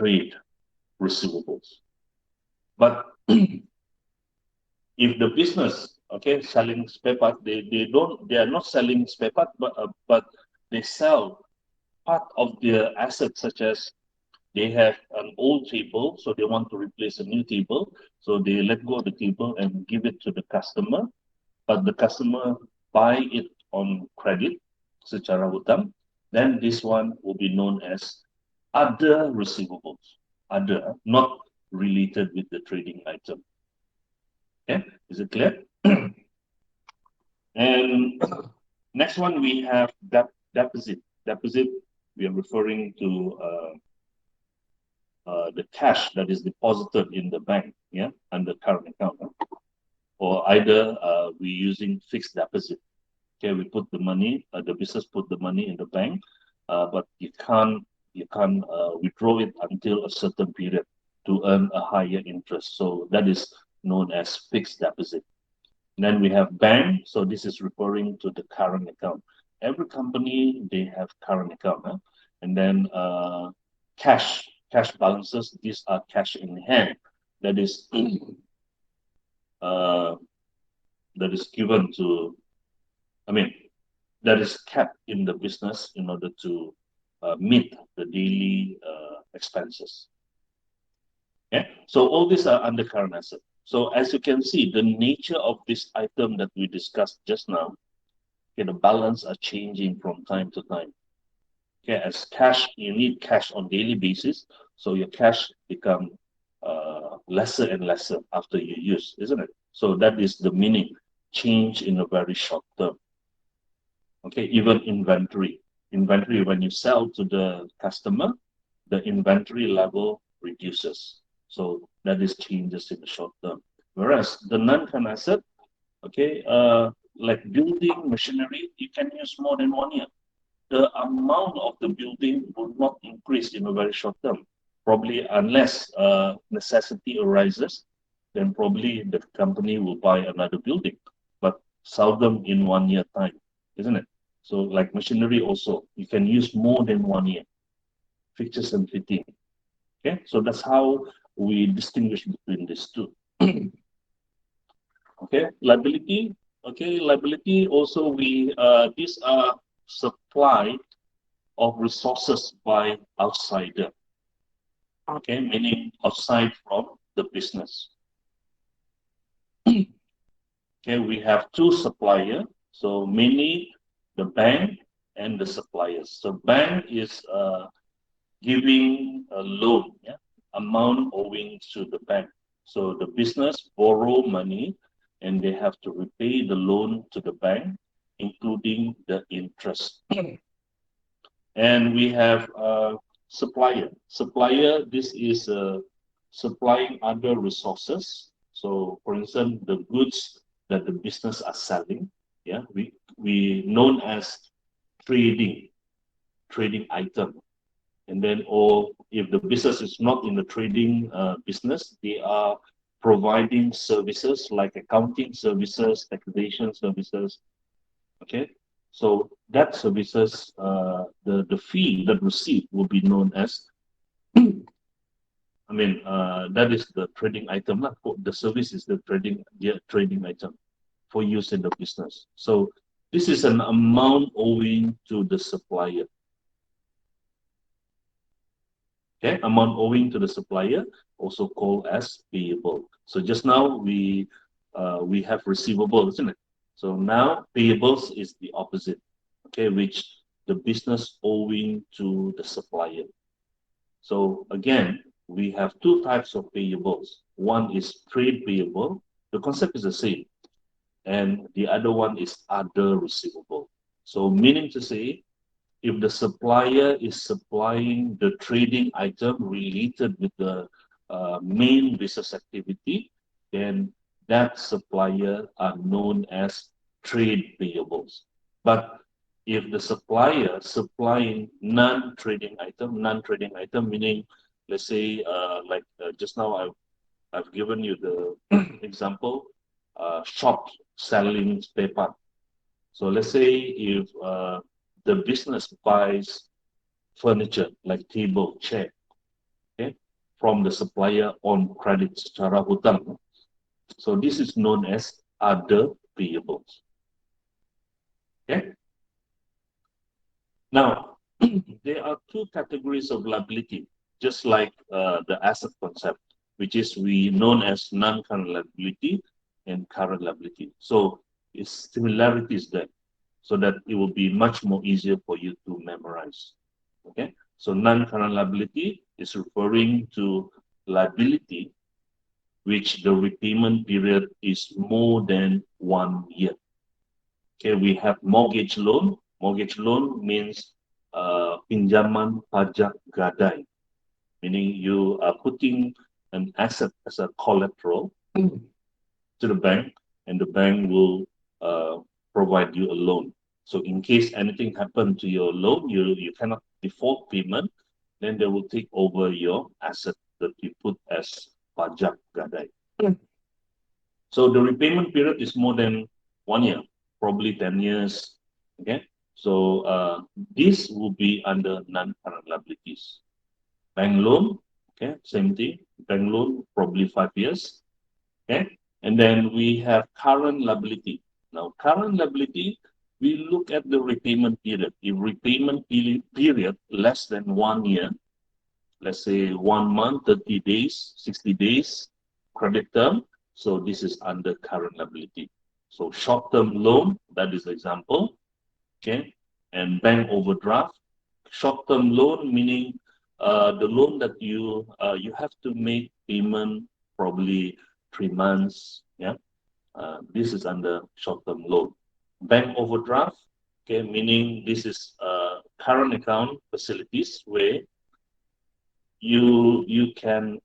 trade receivables. But if the business, okay, selling spare part, they are not selling spare part, but they sell part of their assets, such as they have an old table, so they want to replace a new table, so they let go of the table and give it to the customer, but the customer buy it on credit, secara hutang, then this one will be known as other receivables, other, not related with the trading item. Okay, is it clear? And next one we have deposit. Deposit, we are referring to the cash that is deposited in the bank, yeah, under current account, or either we using fixed deposit. Okay, we put the money, the business put the money in the bank, but you can't withdraw it until a certain period to earn a higher interest. So that is known as fixed deposit. And then we have bank. So this is referring to the current account. Every company, they have current account. Huh? And then cash balances. These are cash in hand. That is given to, I mean, that is kept in the business in order to meet the daily expenses. Okay, so all these are under current asset. So as you can see, the nature of this item that we discussed just now, okay, the balance are changing from time to time. Okay, as cash, you need cash on daily basis, so your cash become lesser and lesser after you use, isn't it? So that is the meaning. change in a very short term. Okay, even inventory. Inventory, when you sell to the customer, the inventory level reduces. So that is changes in the short term. Whereas the non-current asset, okay, like building machinery, you can use more than 1 year. The amount of the building will not increase in a very short term. Probably unless necessity arises, then probably the company will buy another building, but seldom in 1 year time, isn't it? So like machinery also, you can use more than 1 year, fixtures and fitting. Okay, so that's how we distinguish between these two. Okay, liability. Okay, liability also these are supply of resources by outsider. Okay, meaning outside from the business. Okay, we have two supplier. So mainly the bank and the suppliers. So bank is giving a loan, yeah, amount owing to the bank. So the business borrow money and they have to repay the loan to the bank, including the interest. And we have supplier. Supplier, this is supplying other resources. So for instance, the goods that the business are selling, yeah, we known as trading item. And then, or if the business is not in the trading business, they are providing services like accounting services, taxation services. Okay, so that services, the fee that received will be known as, that is the trading item. The service is the trading item for use in the business. So this is an amount owing to the supplier. Okay, amount owing to the supplier, also called as payable. So just now we have receivable, isn't it? So now payables is the opposite. Okay, which the business owing to the supplier. So again, we have two types of payables. One is trade payable. The concept is the same, and the other one is other receivable. So meaning to say, if the supplier is supplying the trading item related with the main business activity, then that supplier are known as trade payables. But if the supplier supplying non-trading item meaning, let's say, just now I've given you the example, shop selling spare part. So let's say if the business buys furniture like table, chair, okay, from the supplier on credit secara hutang. So this is known as other payables. Okay. Now, there are two categories of liability, just like the asset concept, which is we known as non-current liability and current liability. So its similarities there, so that it will be much more easier for you to memorize. Okay, so non-current liability is referring to liability which the repayment period is more than 1 year. Okay, we have mortgage loan. Mortgage loan means pinjaman pajak gadai, meaning you are putting an asset as a collateral to the bank, and the bank will provide you a loan. So in case anything happened to your loan, you cannot default payment, then they will take over your asset that you put as pajak gadai. So the repayment period is more than 1 year, probably 10 years. Okay, so this will be under non-current liabilities. Bank loan, okay, same thing. Bank loan probably 5 years. Okay, and then we have current liability. Now, current liability, we look at the repayment period. If repayment period less than 1 year, let's say 1 month, 30 days, 60 days, credit term, so this is under current liability. So short-term loan, that is the example, okay, and bank overdraft. Short-term loan meaning the loan that you have to make payment probably 3 months, yeah, This is under short-term loan. Bank overdraft, okay, meaning this is current account facilities where you can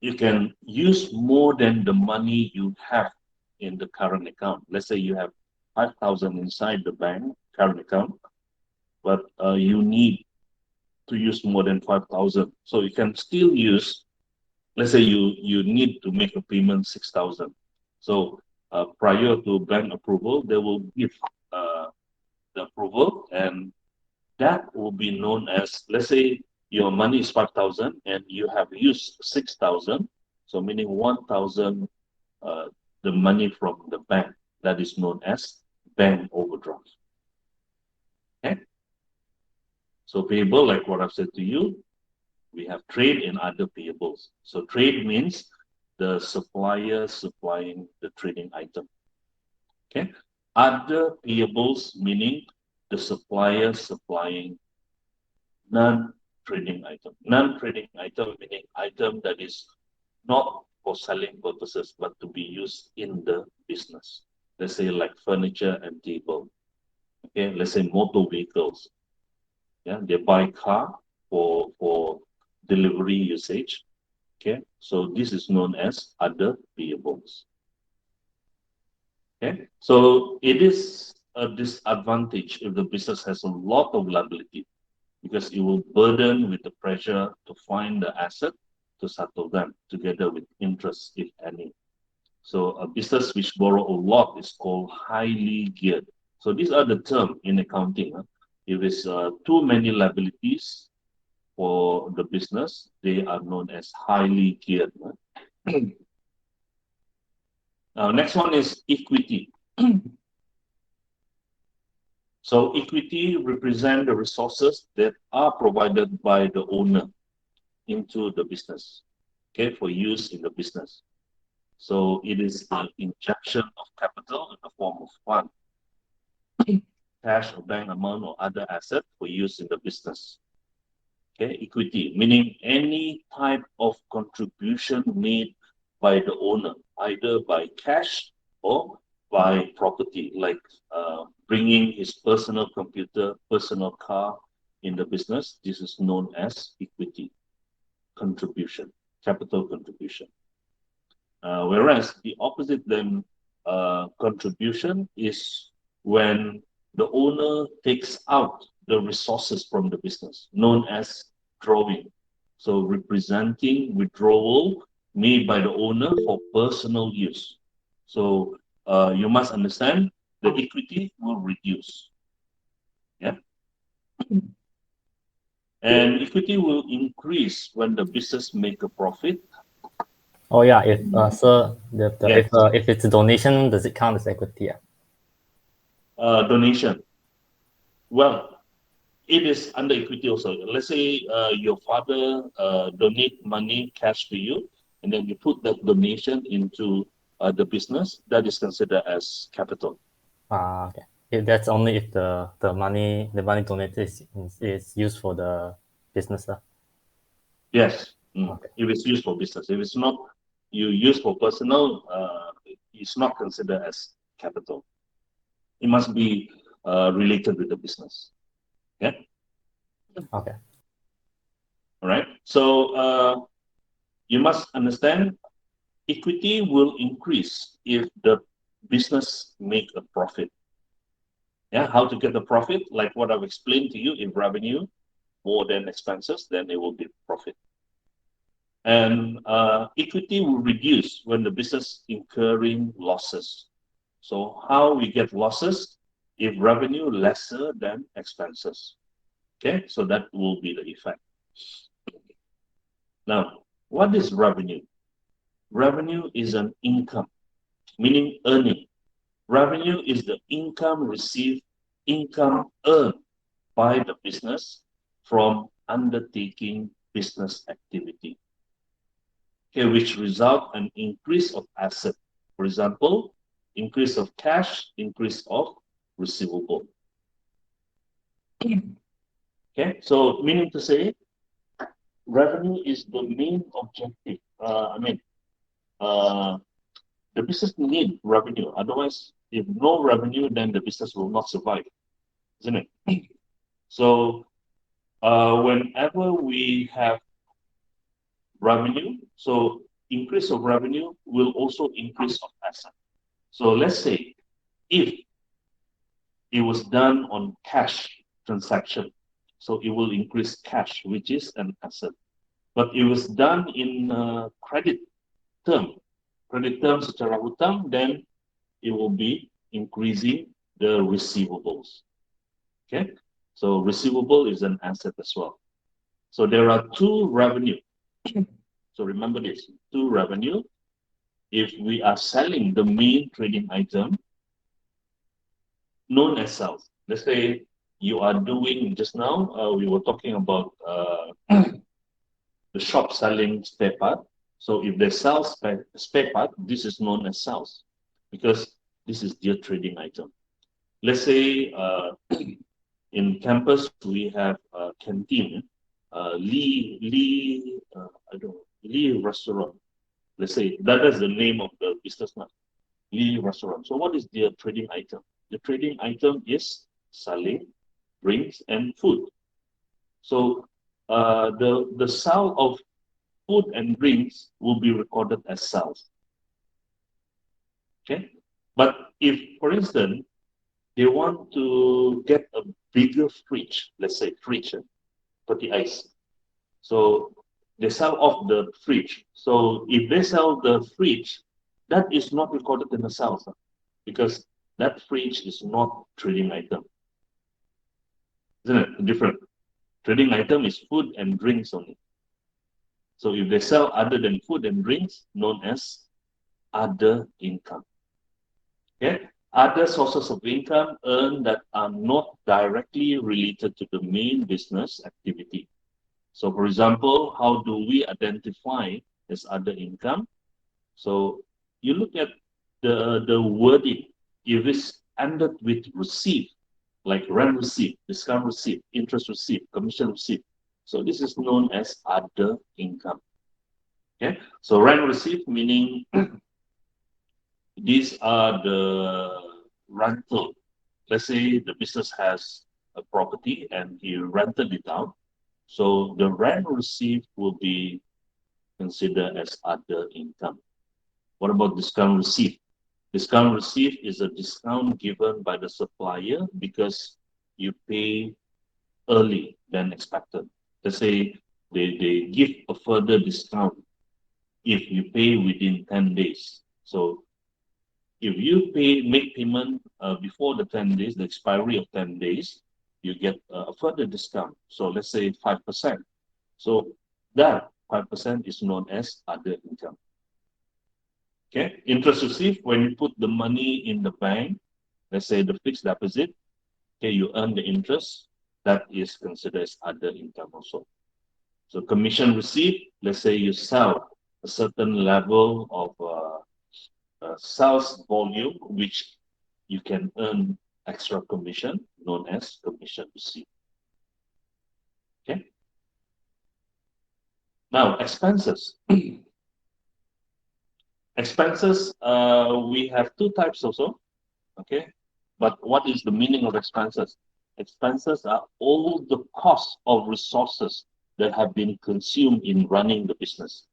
you can use more than the money you have in the current account. Let's say you have 5,000 inside the bank current account, but you need to use more than 5,000. So you can still use, let's say you need to make a payment 6,000. So prior to bank approval, they will give the approval, and that will be known as, let's say your money is 5,000 and you have used 6,000. So meaning 1,000, the money from the bank, that is known as bank overdraft. Okay. So payable, like what I've said to you, we have trade and other payables. So trade means the supplier supplying the trading item. Okay. Other payables meaning the supplier supplying non-trading item. Non-trading item meaning item that is not for selling purposes, but to be used in the business. Let's say like furniture and table. Okay, let's say motor vehicles. Yeah, they buy car for delivery usage. Okay, so this is known as other payables. Okay, so it is a disadvantage if the business has a lot of liability, because it will burden with the pressure to find the asset to settle them together with interest, if any. So a business which borrow a lot is called highly geared. So these are the terms in accounting. If it's too many liabilities for the business, they are known as highly geared. Now, next one is equity. So equity represent the resources that are provided by the owner into the business, okay, for use in the business. So it is an injection of capital in the form of fund, cash or bank amount or other asset for use in the business. Okay, equity, meaning any type of contribution made by the owner, either by cash or by property, like bringing his personal computer, personal car in the business. This is known as equity contribution, capital contribution. Whereas the opposite then contribution is when the owner takes out the resources from the business, known as drawing. So representing withdrawal made by the owner for personal use. So you must understand the equity will reduce. Yeah. And equity will increase when the business make a profit. Oh yeah, if sir, Yes. if it's a donation, does it count as equity? Yeah? Donation. Well, it is under equity also. Let's say your father donate money cash to you, and then you put that donation into the business. That is considered as capital. Okay. That's only if the money donated is used for the business. Yes, Okay. if it's used for business. If it's not, you use for personal, it's not considered as capital. It must be related with the business. Yeah. Okay. All right. So you must understand equity will increase if the business make a profit. Yeah, how to get the profit? Like what I've explained to you, if revenue more than expenses, then it will be profit. And equity will reduce when the business incurring losses. So how we get losses? If revenue lesser than expenses. Okay, so that will be the effect. Now, what is revenue? Revenue is an income, meaning earning. Revenue is the income received, income earned by the business from undertaking business activity. Okay, which result an increase of asset. For example, increase of cash, increase of receivable. Okay, so meaning to say, revenue is the main objective. The business need revenue. Otherwise, if no revenue, then the business will not survive, isn't it? So whenever we have revenue, so increase of revenue will also increase of asset. So let's say if it was done on cash transaction, so it will increase cash, which is an asset. But it was done in credit term secara hutang, then it will be increasing the receivables. Okay, so receivable is an asset as well. So there are two revenue. So remember this, two revenue. If we are selling the main trading item known as sales, let's say you are doing just now, we were talking about the shop selling spare part. So if they sell spare part, this is known as sales because this is their trading item. Let's say in campus we have a canteen, Lee restaurant. Let's say that is the name of the business now, Lee restaurant. So what is their trading item? The trading item is selling drinks and food. So the sale of food and drinks will be recorded as sales. Okay, but if, for instance, they want to get a bigger fridge, let's say fridge, the ice. So they sell off the fridge. So if they sell the fridge, that is not recorded in the sales because that fridge is not trading item. Isn't it different? Trading item is food and drinks only. So if they sell other than food and drinks, known as other income. Okay, other sources of income earned that are not directly related to the main business activity. So for example, how do we identify as other income? So you look at the wording. If it's ended with receive, like rent receipt, discount receipt, interest receipt, commission receipt. So this is known as other income. Okay, so rent receipt meaning these are the rental. Let's say the business has a property and he rented it out. So the rent received will be considered as other income. What about discount receipt? Discount receipt is a discount given by the supplier because you pay early than expected. Let's say they give a further discount if you pay within 10 days. So if you make payment before the 10 days, the expiry of 10 days, you get a further discount. So let's say 5%. So that 5% is known as other income. Okay, interest received when you put the money in the bank, let's say the fixed deposit, okay, you earn the interest, that is considered as other income also. So commission received, let's say you sell a certain level of sales volume, which you can earn extra commission, known as commission received. Okay. Now expenses. Expenses, we have two types also. Okay. But what is the meaning of expenses? Expenses are all the costs of resources that have been consumed in running the business.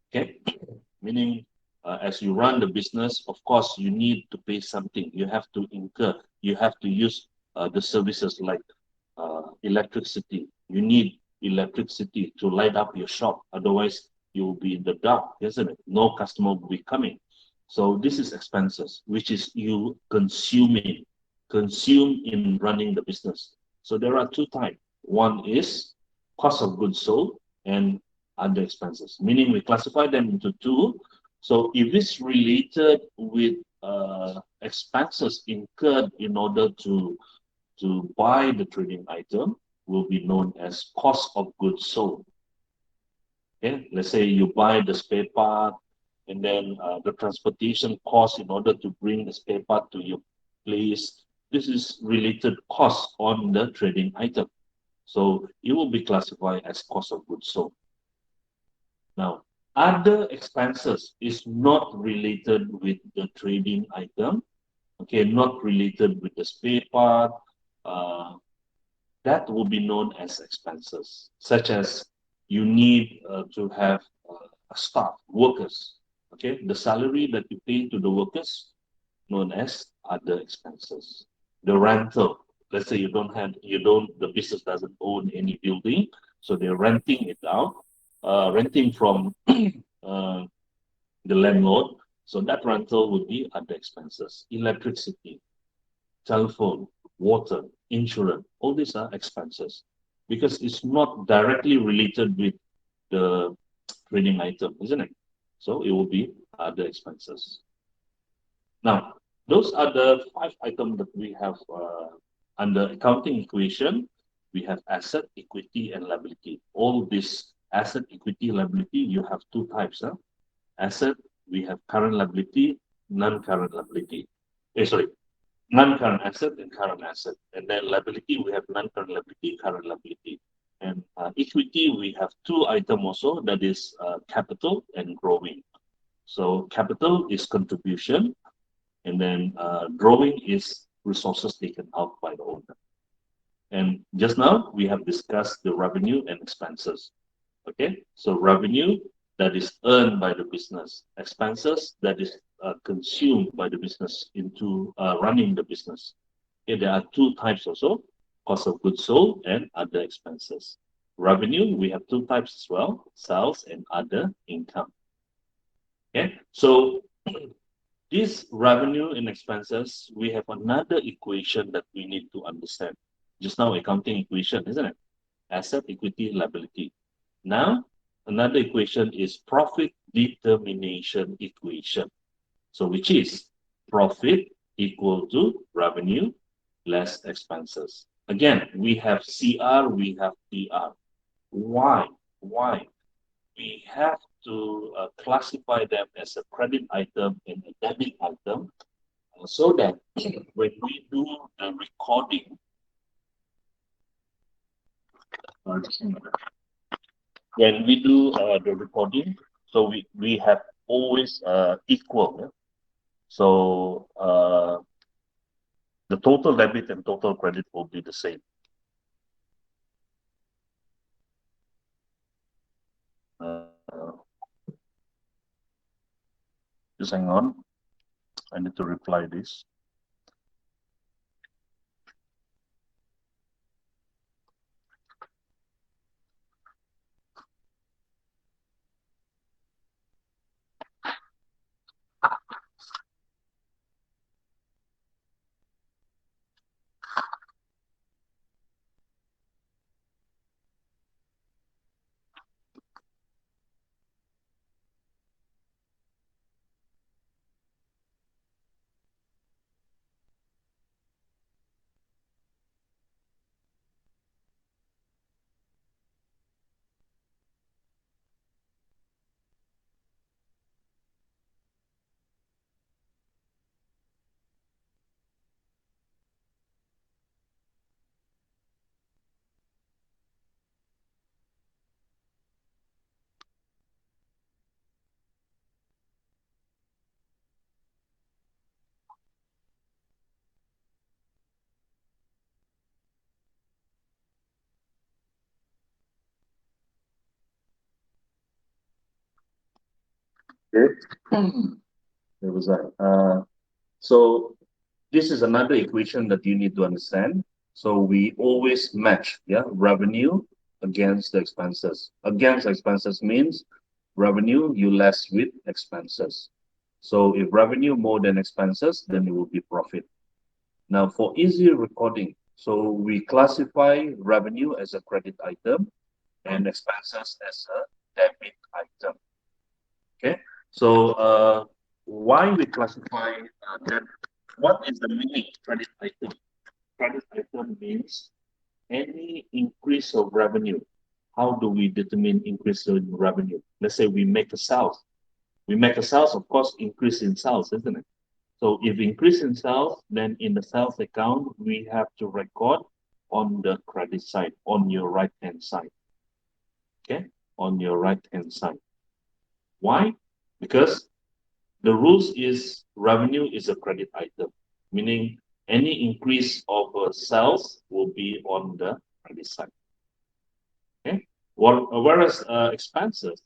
Okay. Meaning, as you run the business, of course, you need to pay something. You have to incur. You have to use the services like electricity. You need electricity to light up your shop. Otherwise, you will be in the dark, isn't it? No customer will be coming. So this is expenses, which is you consume in running the business. So there are two types. One is cost of goods sold and other expenses, meaning we classify them into two. So if it's related with expenses incurred in order to buy the trading item, will be known as cost of goods sold. Okay, let's say you buy the spare part and then the transportation cost in order to bring the spare part to your place. This is related cost on the trading item. So it will be classified as cost of goods sold. Now, Other expenses is not related with the trading item. Okay, not related with the spare part. That will be known as expenses, such as you need to have staff, workers. Okay, the salary that you pay to the workers, known as other expenses. The rental, let's say the business doesn't own any building, so they're renting it out, renting from the landlord. So that rental would be other expenses. Electricity, telephone, water, insurance, all these are expenses because it's not directly related with the trading item, isn't it? So it will be other expenses. Now, those are the 5 items that we have under accounting equation. We have asset, equity, and liability. All this asset, equity, liability, you have two types. Huh? Asset, we have current liability, non-current liability. Sorry, non-current asset and current asset. And then liability, we have non-current liability, current liability. And equity, we have two items also, that is capital and growing. So capital is contribution, and then drawing is resources taken out by the owner. And just now, we have discussed the revenue and expenses. Okay, so revenue that is earned by the business, expenses that is consumed by the business into running the business. Okay, there are two types also, cost of goods sold and other expenses. Revenue, we have two types as well, sales and other income. Okay, so this revenue and expenses, we have another equation that we need to understand. Just now, accounting equation, isn't it? Asset, equity, liability. Now, another equation is profit determination equation. So, which is profit equal to revenue less expenses. Again, we have CR, we have PR. Why? Why? We have to classify them as a credit item and a debit item so that when we do the recording, the recording, so we have always equal. Yeah? So the total debit and total credit will be the same. Just hang on. I need to reply this. Okay. There was that. So this is another equation that you need to understand. So we always match, yeah, revenue against the expenses. Against expenses means revenue you less with expenses. So if revenue more than expenses, then it will be profit. Now for easy recording, so we classify revenue as a credit item and expenses as a debit item. Okay, so why we classify that? What is the meaning credit item? Credit item means any increase of revenue. How do we determine increase in revenue? Let's say we make a sales. We make a sales, of course, increase in sales, isn't it? So if increase in sales, then in the sales account, we have to record on the credit side, on your right-hand side. Okay, on your right-hand side. Why? Because the rules is revenue is a credit item, meaning any increase of sales will be on the credit side. Okay. Whereas expenses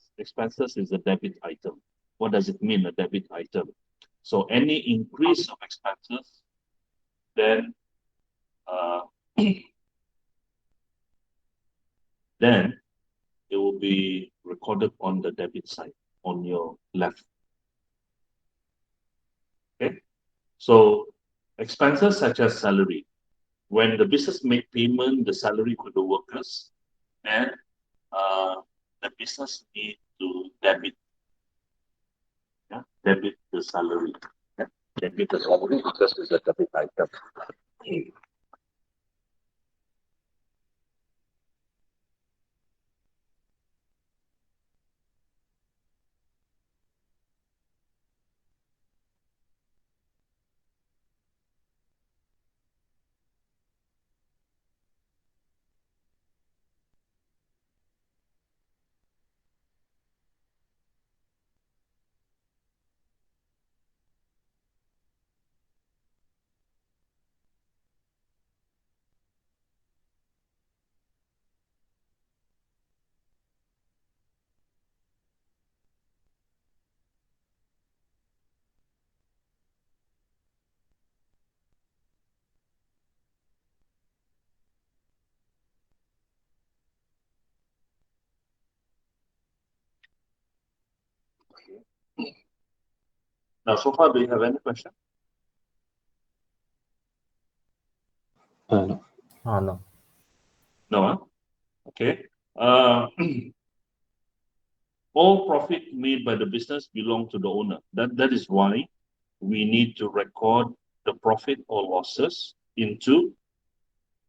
is a debit item. What does it mean, a debit item? So any increase of expenses, then uh, then it will be recorded on the debit side on your left. Okay. So expenses such as salary, when the business make payment, the salary to the workers, then the business need to debit, yeah, debit the salary. Yeah? Debit the salary because it's a debit item. Now, so far, do you have any question? No. No. No, huh? Okay. Uh, all profit made by the business belong to the owner. That is why we need to record the profit or losses into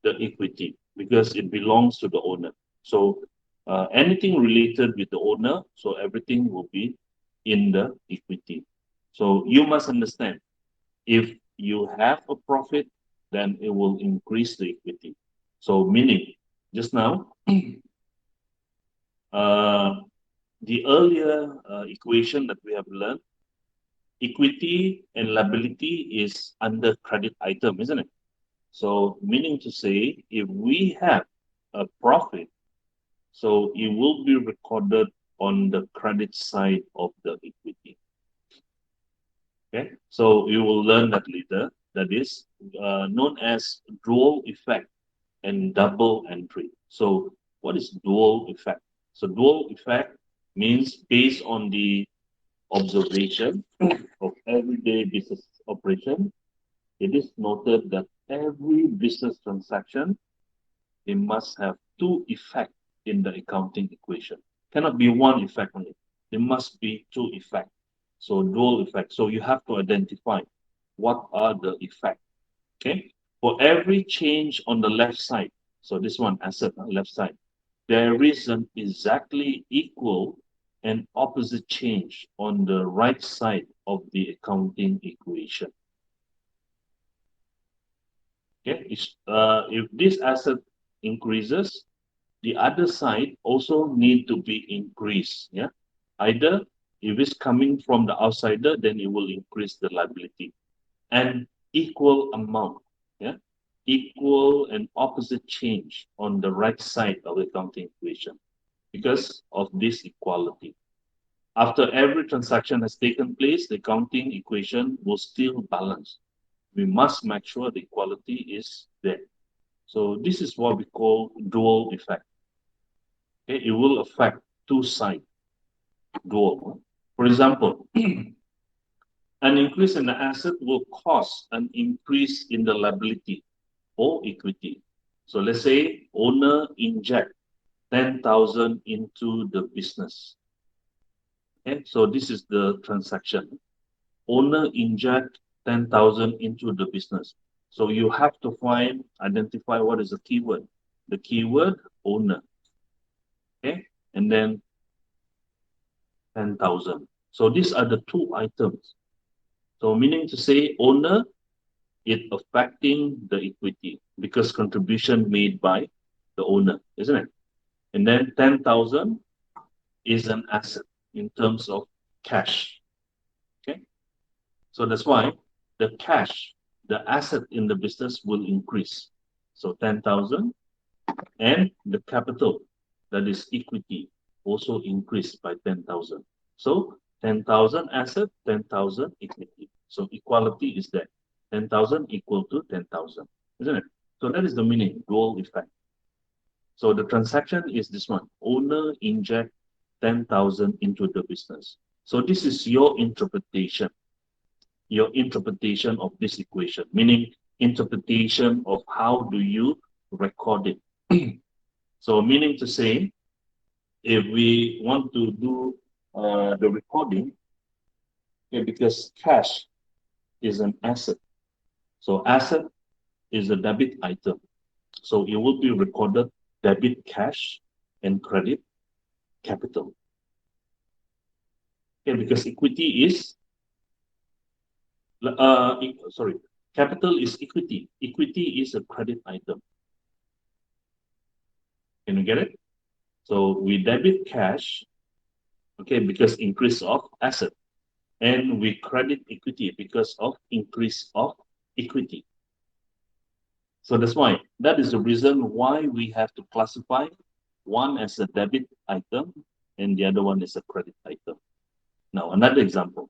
the equity because it belongs to the owner. So anything related with the owner, so everything will be in the equity. So you must understand, if you have a profit, then it will increase the equity. So meaning, just now, the earlier equation that we have learned, equity and liability is under credit item, isn't it? So meaning to say, if we have a profit, so it will be recorded on the credit side of the equity. Okay, so you will learn that later. That is known as dual effect and double entry. So what is dual effect? So dual effect means based on the observation of everyday business operation, it is noted that every business transaction, it must have two effects in the accounting equation. Cannot be one effect only. There must be two effects. So dual effect. So you have to identify what are the effects. Okay. For every change on the left side, so this one asset on left side, there is an exactly equal and opposite change on the right side of the accounting equation. Okay, if this asset increases, the other side also need to be increased. Yeah, either if it's coming from the outsider, then it will increase the liability, and equal amount. Yeah, equal and opposite change on the right side of the accounting equation because of this equality. After every transaction has taken place, the accounting equation will still balance. We must make sure the equality is there. So this is what we call dual effect. Okay, it will affect two sides, dual. For example, an increase in the asset will cause an increase in the liability or equity. So let's say owner inject 10,000 into the business. Okay, so this is the transaction. Owner inject 10,000 into the business. So you have to identify what is the keyword. The keyword owner. Okay, and then 10,000. So these are the two items. So meaning to say owner, it affecting the equity because contribution made by the owner, isn't it? And then 10,000 is an asset in terms of cash. Okay, so that's why the cash, the asset in the business will increase. So 10,000, and the capital, that is equity, also increased by 10,000. So 10,000 asset, 10,000 equity. So equality is there. 10,000 equal to 10,000, isn't it? So that is the meaning, dual effect. So the transaction is this one. Owner inject 10,000 into the business. So this is your interpretation of this equation, meaning interpretation of how do you record it. So meaning to say, if we want to do the recording, okay, because cash is an asset. So asset is a debit item. So it will be recorded debit cash and credit capital. Okay, because equity is, capital is equity. Equity is a credit item. Can you get it? So we debit cash, okay, because increase of asset. And we credit equity because of increase of equity. So that's why, that is the reason why we have to classify one as a debit item and the other one is a credit item. Now, another example.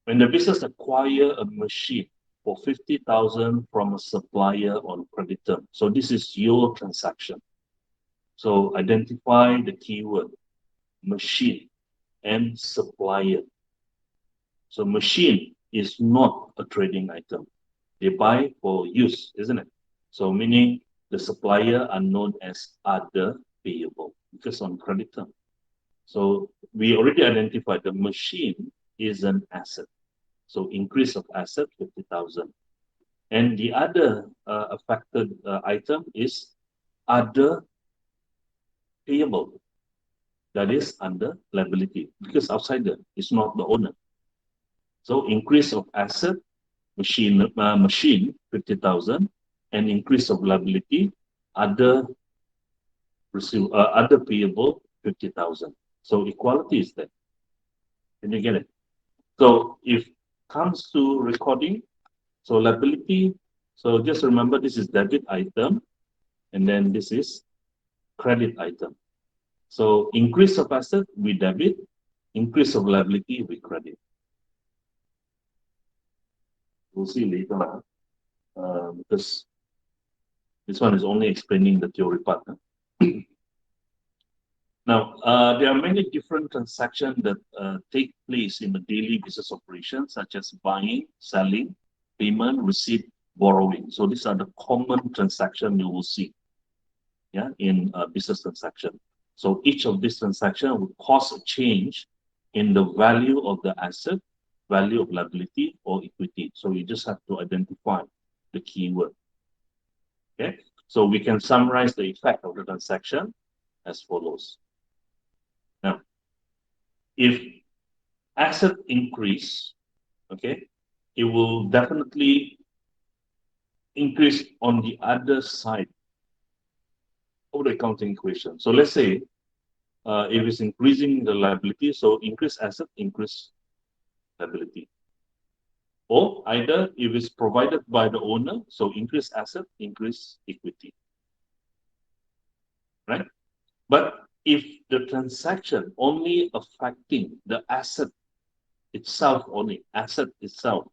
When the business acquire a machine for 50,000 from a supplier on credit term. So this is your transaction. So identify the keyword, machine and supplier. So machine is not a trading item. They buy for use, isn't it? So meaning the supplier are known as other payable because on credit term. So we already identified the machine is an asset. So increase of asset 50,000. And the other affected item is other payable. That is under liability because outsider is not the owner. So increase of asset, machine 50,000, and increase of liability, other payable 50,000. So equality is there. Can you get it? So if comes to recording, so liability, so just remember this is debit item, and then this is credit item. So increase of asset we debit, increase of liability we credit. We'll see later because this one is only explaining the theory part. Now, there are many different transactions that take place in the daily business operations, such as buying, selling, payment, receipt, borrowing. So these are the common transactions you will see, yeah, in business transaction. So each of these transactions will cause a change in the value of the asset, value of liability, or equity. So you just have to identify the keyword. Okay, so we can summarize the effect of the transaction as follows. Now, if asset increase, okay, it will definitely increase on the other side of the accounting equation. So let's say if it's increasing the liability, so increase asset, increase liability. Or either if it's provided by the owner, so increase asset, increase equity. Right? But if the transaction only affecting the asset itself only, asset itself.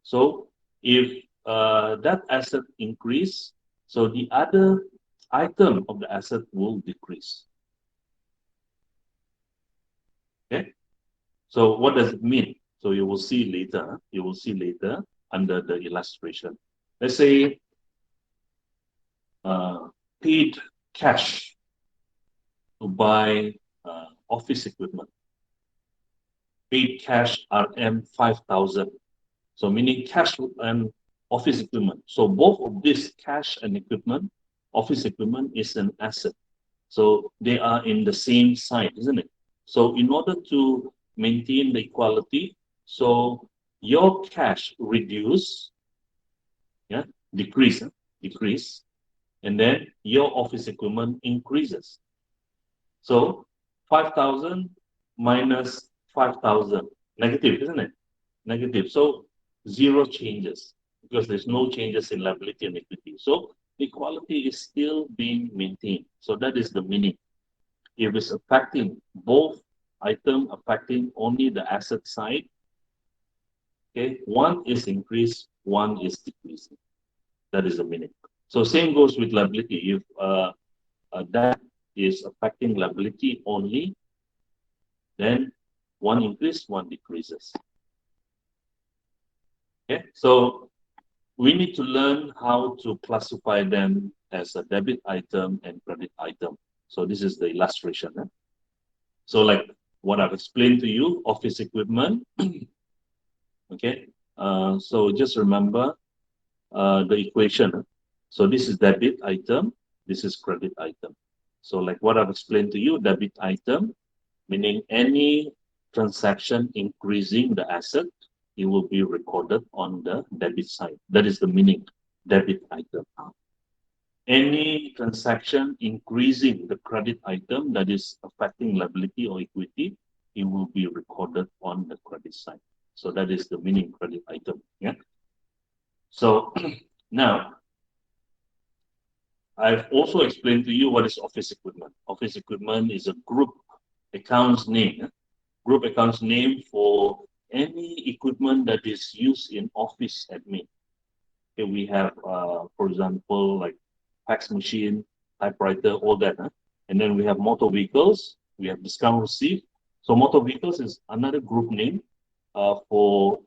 So if that asset increase, so the other item of the asset will decrease. Okay. So what does it mean? So you will see later. You will see later under the illustration. Let's say paid cash to buy office equipment. Paid cash RM 5,000. So meaning cash and office equipment. So both of this cash and equipment, office equipment is an asset. So they are in the same side, isn't it? So in order to maintain the equality, so your cash reduce, yeah, decrease, and then your office equipment increases. So 5,000 minus 5,000. Negative, isn't it? Negative. So 0 changes because there's no changes in liability and equity. So equality is still being maintained. So that is the meaning. If it's affecting both item affecting only the asset side, okay, one is increased, one is decreasing. That is the meaning. So same goes with liability. If that is affecting liability only, then one increase, one decreases. Okay, so we need to learn how to classify them as a debit item and credit item. So this is the illustration. So like what I've explained to you, office equipment. Okay, so just remember the equation. So this is debit item, this is credit item. So like what I've explained to you, debit item, meaning any transaction increasing the asset, it will be recorded on the debit side. That is the meaning, debit item. Any transaction increasing the credit item that is affecting liability or equity, it will be recorded on the credit side. So that is the meaning credit item. Yeah. So now I've also explained to you what is office equipment. Office equipment is a group accounts name. Group accounts name for any equipment that is used in office admin. Okay, we have, for example, like fax machine, typewriter, all that. And then we have motor vehicles, we have discount received. So motor vehicles is another group name for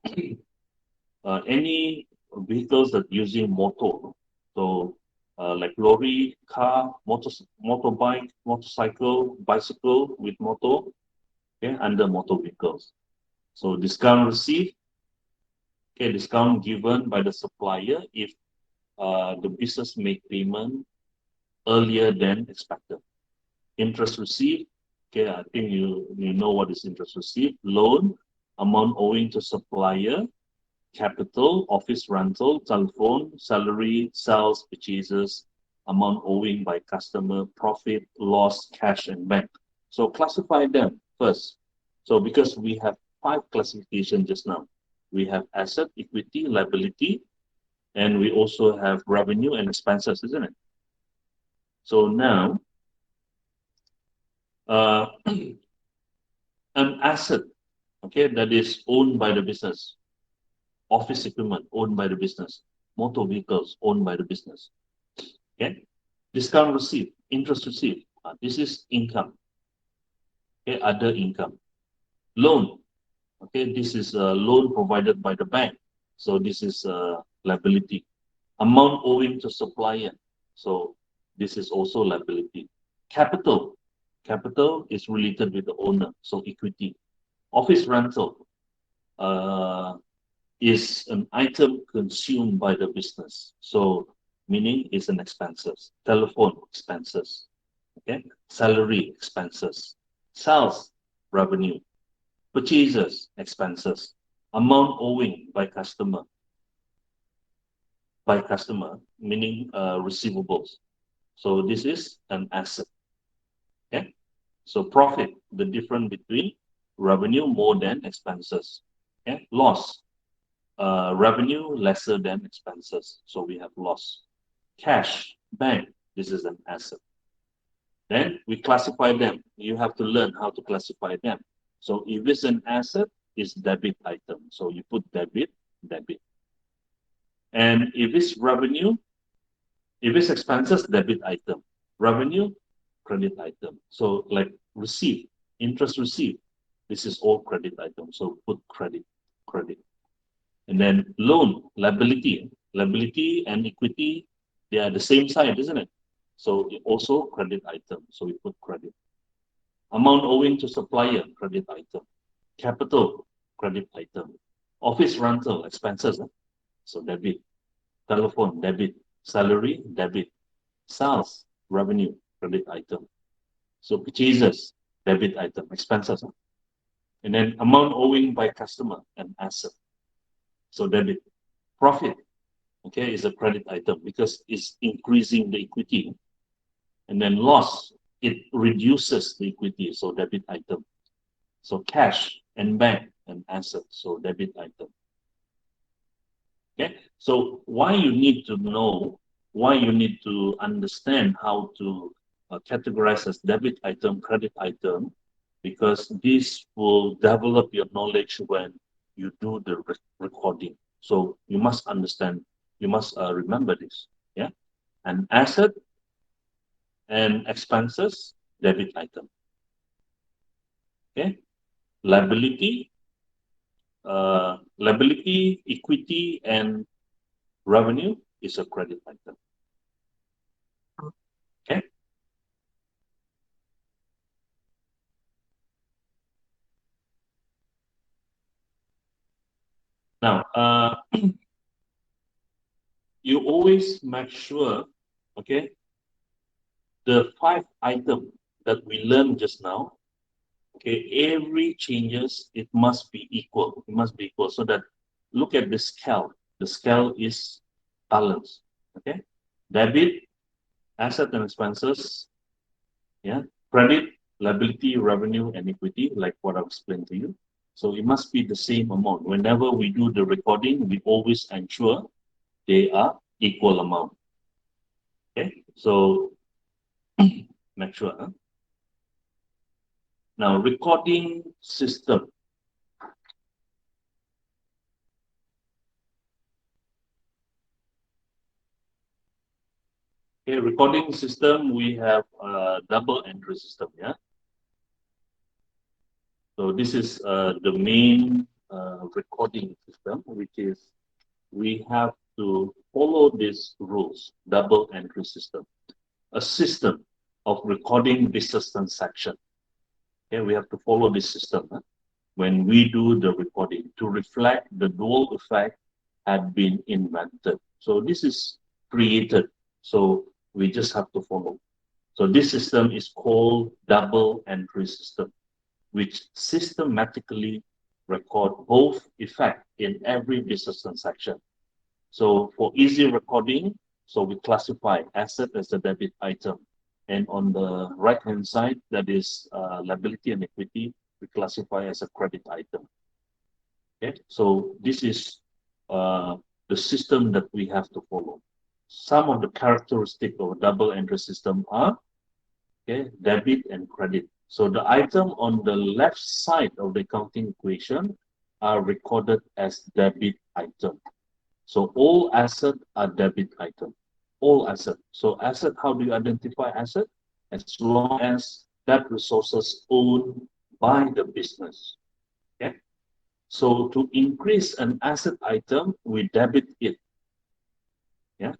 any vehicles that using motor. So like lorry, car, motorbike, motorcycle, bicycle with motor, okay, under motor vehicles. So discount received, okay, discount given by the supplier if the business make payment earlier than expected. Interest received, okay, I think you know what is interest received. Loan, amount owing to supplier. Capital, office rental, telephone, salary, sales, purchases, amount owing by customer, profit, loss, cash, and bank. So classify them first. So because we have 5 classifications just now, we have asset, equity, liability, and we also have revenue and expenses, isn't it? So now, an asset, okay, that is owned by the business. Office equipment owned by the business, motor vehicles owned by the business. Okay, discount received, interest received. This is income. Okay, other income. Loan. Okay, this is a loan provided by the bank. So this is liability. Amount owing to supplier. So this is also liability. Capital. Capital is related with the owner. So equity. Office rental. Is an item consumed by the business. So meaning it's an expenses. Telephone expenses. Okay. Salary expenses. Sales revenue. Purchases expenses. Amount owing by customer. By customer meaning receivables. So this is an asset. Okay. So profit, the difference between revenue more than expenses. Okay. Loss. Revenue lesser than expenses. So we have loss. Cash, bank, this is an asset. Then we classify them. You have to learn how to classify them. So if it's an asset, it's debit item. So you put debit, debit. And if it's revenue, if it's expenses, debit item. Revenue, credit item. So like receipt, interest received, this is all credit item. So put credit, credit. And then loan, liability. Liability and equity, they are the same side, isn't it? So also credit item. So we put credit. Amount owing to supplier, credit item. Capital, credit item. Office rental, expenses. So debit. Telephone, debit. Salary, debit. Sales, revenue, credit item. So purchases, debit item, expenses. And then amount owing by customer, an asset. So debit. Profit, okay, is a credit item because it's increasing the equity. And then loss, it reduces the equity, so debit item. So cash, and bank an asset, so debit item. Okay, so why you need to know, why you need to understand how to categorize as debit item, credit item, because this will develop your knowledge when you do the recording. So you must understand, you must remember this. Yeah, an asset and expenses, debit item. Okay, liability, equity, and revenue is a credit item. Okay. Now, you always make sure, okay, the 5 items that we learned just now, okay, every changes, it must be equal. It must be equal so that look at the scale. The scale is balanced, okay? Debit, asset and expenses, yeah, credit, liability, revenue, and equity, like what I've explained to you. So it must be the same amount. Whenever we do the recording, we always ensure they are equal amount. Okay, so make sure. Huh? Now, recording system. Okay, recording system, we have a double entry system. Yeah. So this is the main recording system, which is we have to follow these rules, double entry system, a system of recording business transaction. Okay, we have to follow this system when we do the recording to reflect the dual effect had been invented. So this is created. So we just have to follow. So this system is called double entry system, which systematically record both effect in every business transaction. So for easy recording, so we classify asset as a debit item. And on the right-hand side, that is liability and equity, we classify as a credit item. Okay, so this is the system that we have to follow. Some of the characteristics of a double entry system are okay, debit and credit. So the item on the left side of the accounting equation are recorded as debit item. So all assets are debit item. All assets. So asset, how do you identify asset? As long as that resources owned by the business. Okay. So to increase an asset item, we debit it. Yeah.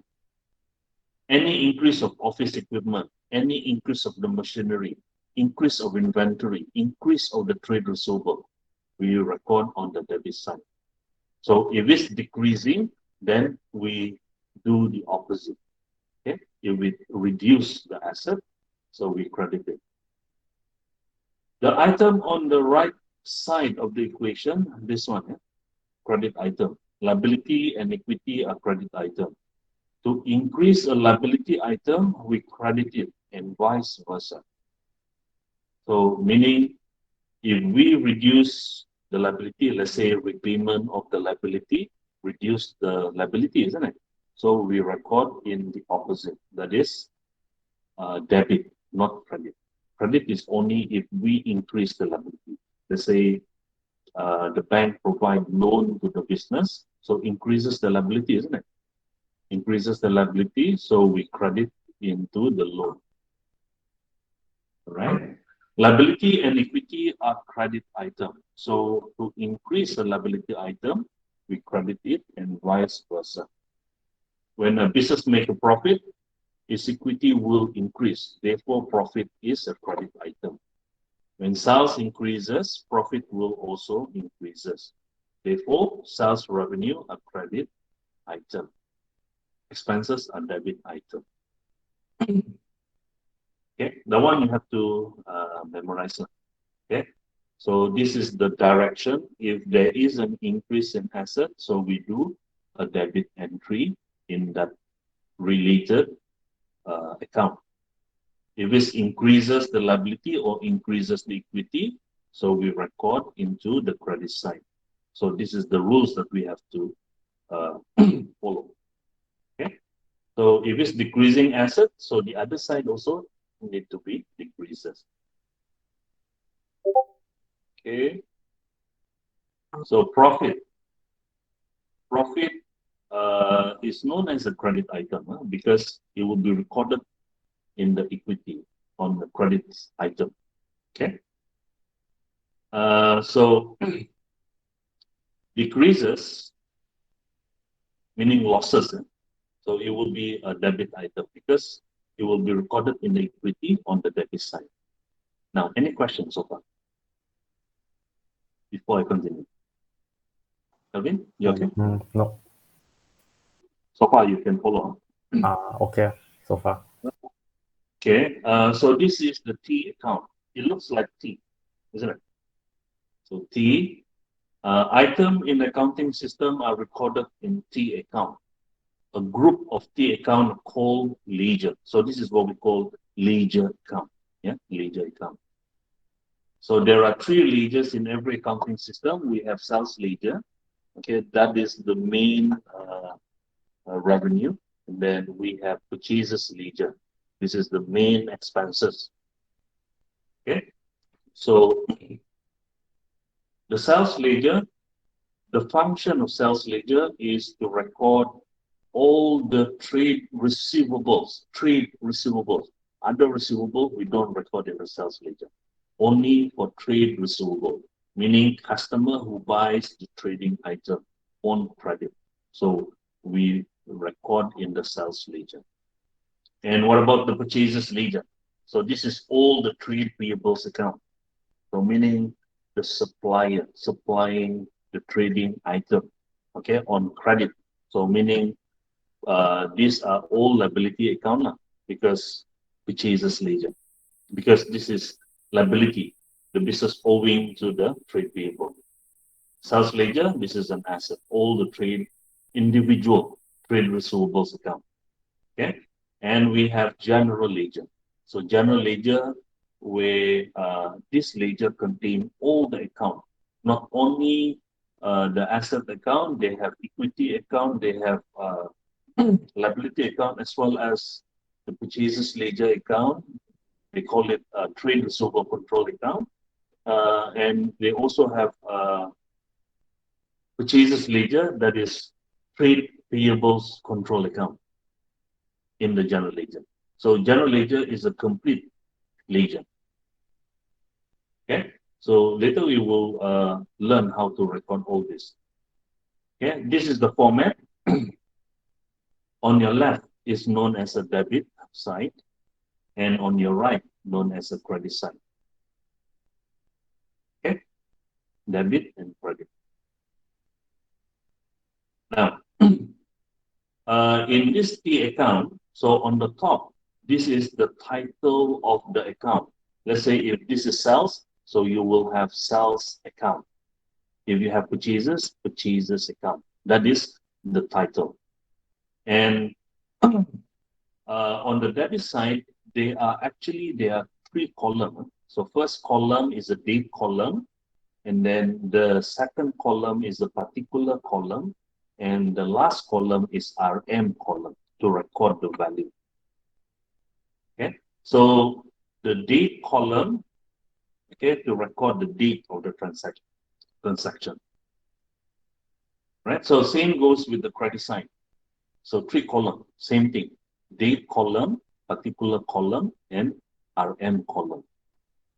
Any increase of office equipment, any increase of the machinery, increase of inventory, increase of the trade receivable, we record on the debit side. So if it's decreasing, then we do the opposite. Okay, if we reduce the asset, so we credit it. The item on the right side of the equation, this one, credit item. Liability and equity are credit item. To increase a liability item, we credit it and vice versa. So meaning if we reduce the liability, let's say repayment of the liability, reduce the liability, isn't it? So we record in the opposite, that is debit, not credit. Credit is only if we increase the liability. Let's say the bank provide loan to the business, so increases the liability, isn't it? Increases the liability, so we credit into the loan. All right? Liability and equity are credit item. So to increase the liability item, we credit it and vice versa. When a business make a profit, its equity will increase. Therefore, profit is a credit item. When sales increases, profit will also increases. Therefore, sales revenue are credit item. Expenses are debit item. Okay, the one you have to memorize. Okay, so this is the direction. If there is an increase in asset, so we do a debit entry in that related account. If it increases the liability or increases the equity, So we record into the credit side. So this is the rules that we have to follow. Okay. So if it's decreasing asset, so the other side also need to be decreases. Okay. So profit is known as a credit item because it will be recorded in the equity on the credit item. Okay. So decreases meaning losses. So it will be a debit item because it will be recorded in the equity on the debit side. Now, any questions so far? Before I continue. Kelvin, you okay? No. So far you can follow. Okay. So far. Okay, so this is the T account. It looks like T, isn't it? So T, item in accounting system are recorded in T account. A group of T account called ledger. So this is what we call ledger account. Yeah, ledger account. So there are 3 ledgers in every accounting system. We have sales ledger. Okay, that is the main revenue. And then we have purchases ledger. This is the main expenses. Okay, so the sales ledger, the function of sales ledger is to record all the trade receivables. Other receivable, we don't record in the sales ledger. Only for trade receivable, meaning customer who buys the trading item on credit. So we record in the sales ledger. And what about the purchases ledger? So this is all the trade payables account. So meaning the supplier supplying the trading item, okay, on credit. So meaning these are all liability account because purchases ledger, because this is liability, the business owing to the trade payable. Sales ledger, this is an asset, all the trade individual trade receivables account. Okay, and we have general ledger. So general ledger, where this ledger contain all the account, not only the asset account, they have equity account, they have liability account, as well as the purchases ledger account. They call it trade receivable control account, and they also have purchases ledger, that is trade payables control account in the general ledger. So general ledger is a complete ledger. Okay, so later we will learn how to record all this. Okay, this is the format. On your left is known as a debit side, and on your right known as a credit side. Okay, debit and credit. Now, in this T account, so on the top, this is the title of the account. Let's say if this is sales, so you will have sales account. If you have purchases, purchases account. That is the title. And on the debit side, there are 3 columns. So first column is a date column, and then the second column is a particular column, and the last column is RM column to record the value. Okay, so the date column, okay, to record the date of the transaction. Right, so same goes with the credit side. So 3 columns, same thing. Date column, particular column, and RM column.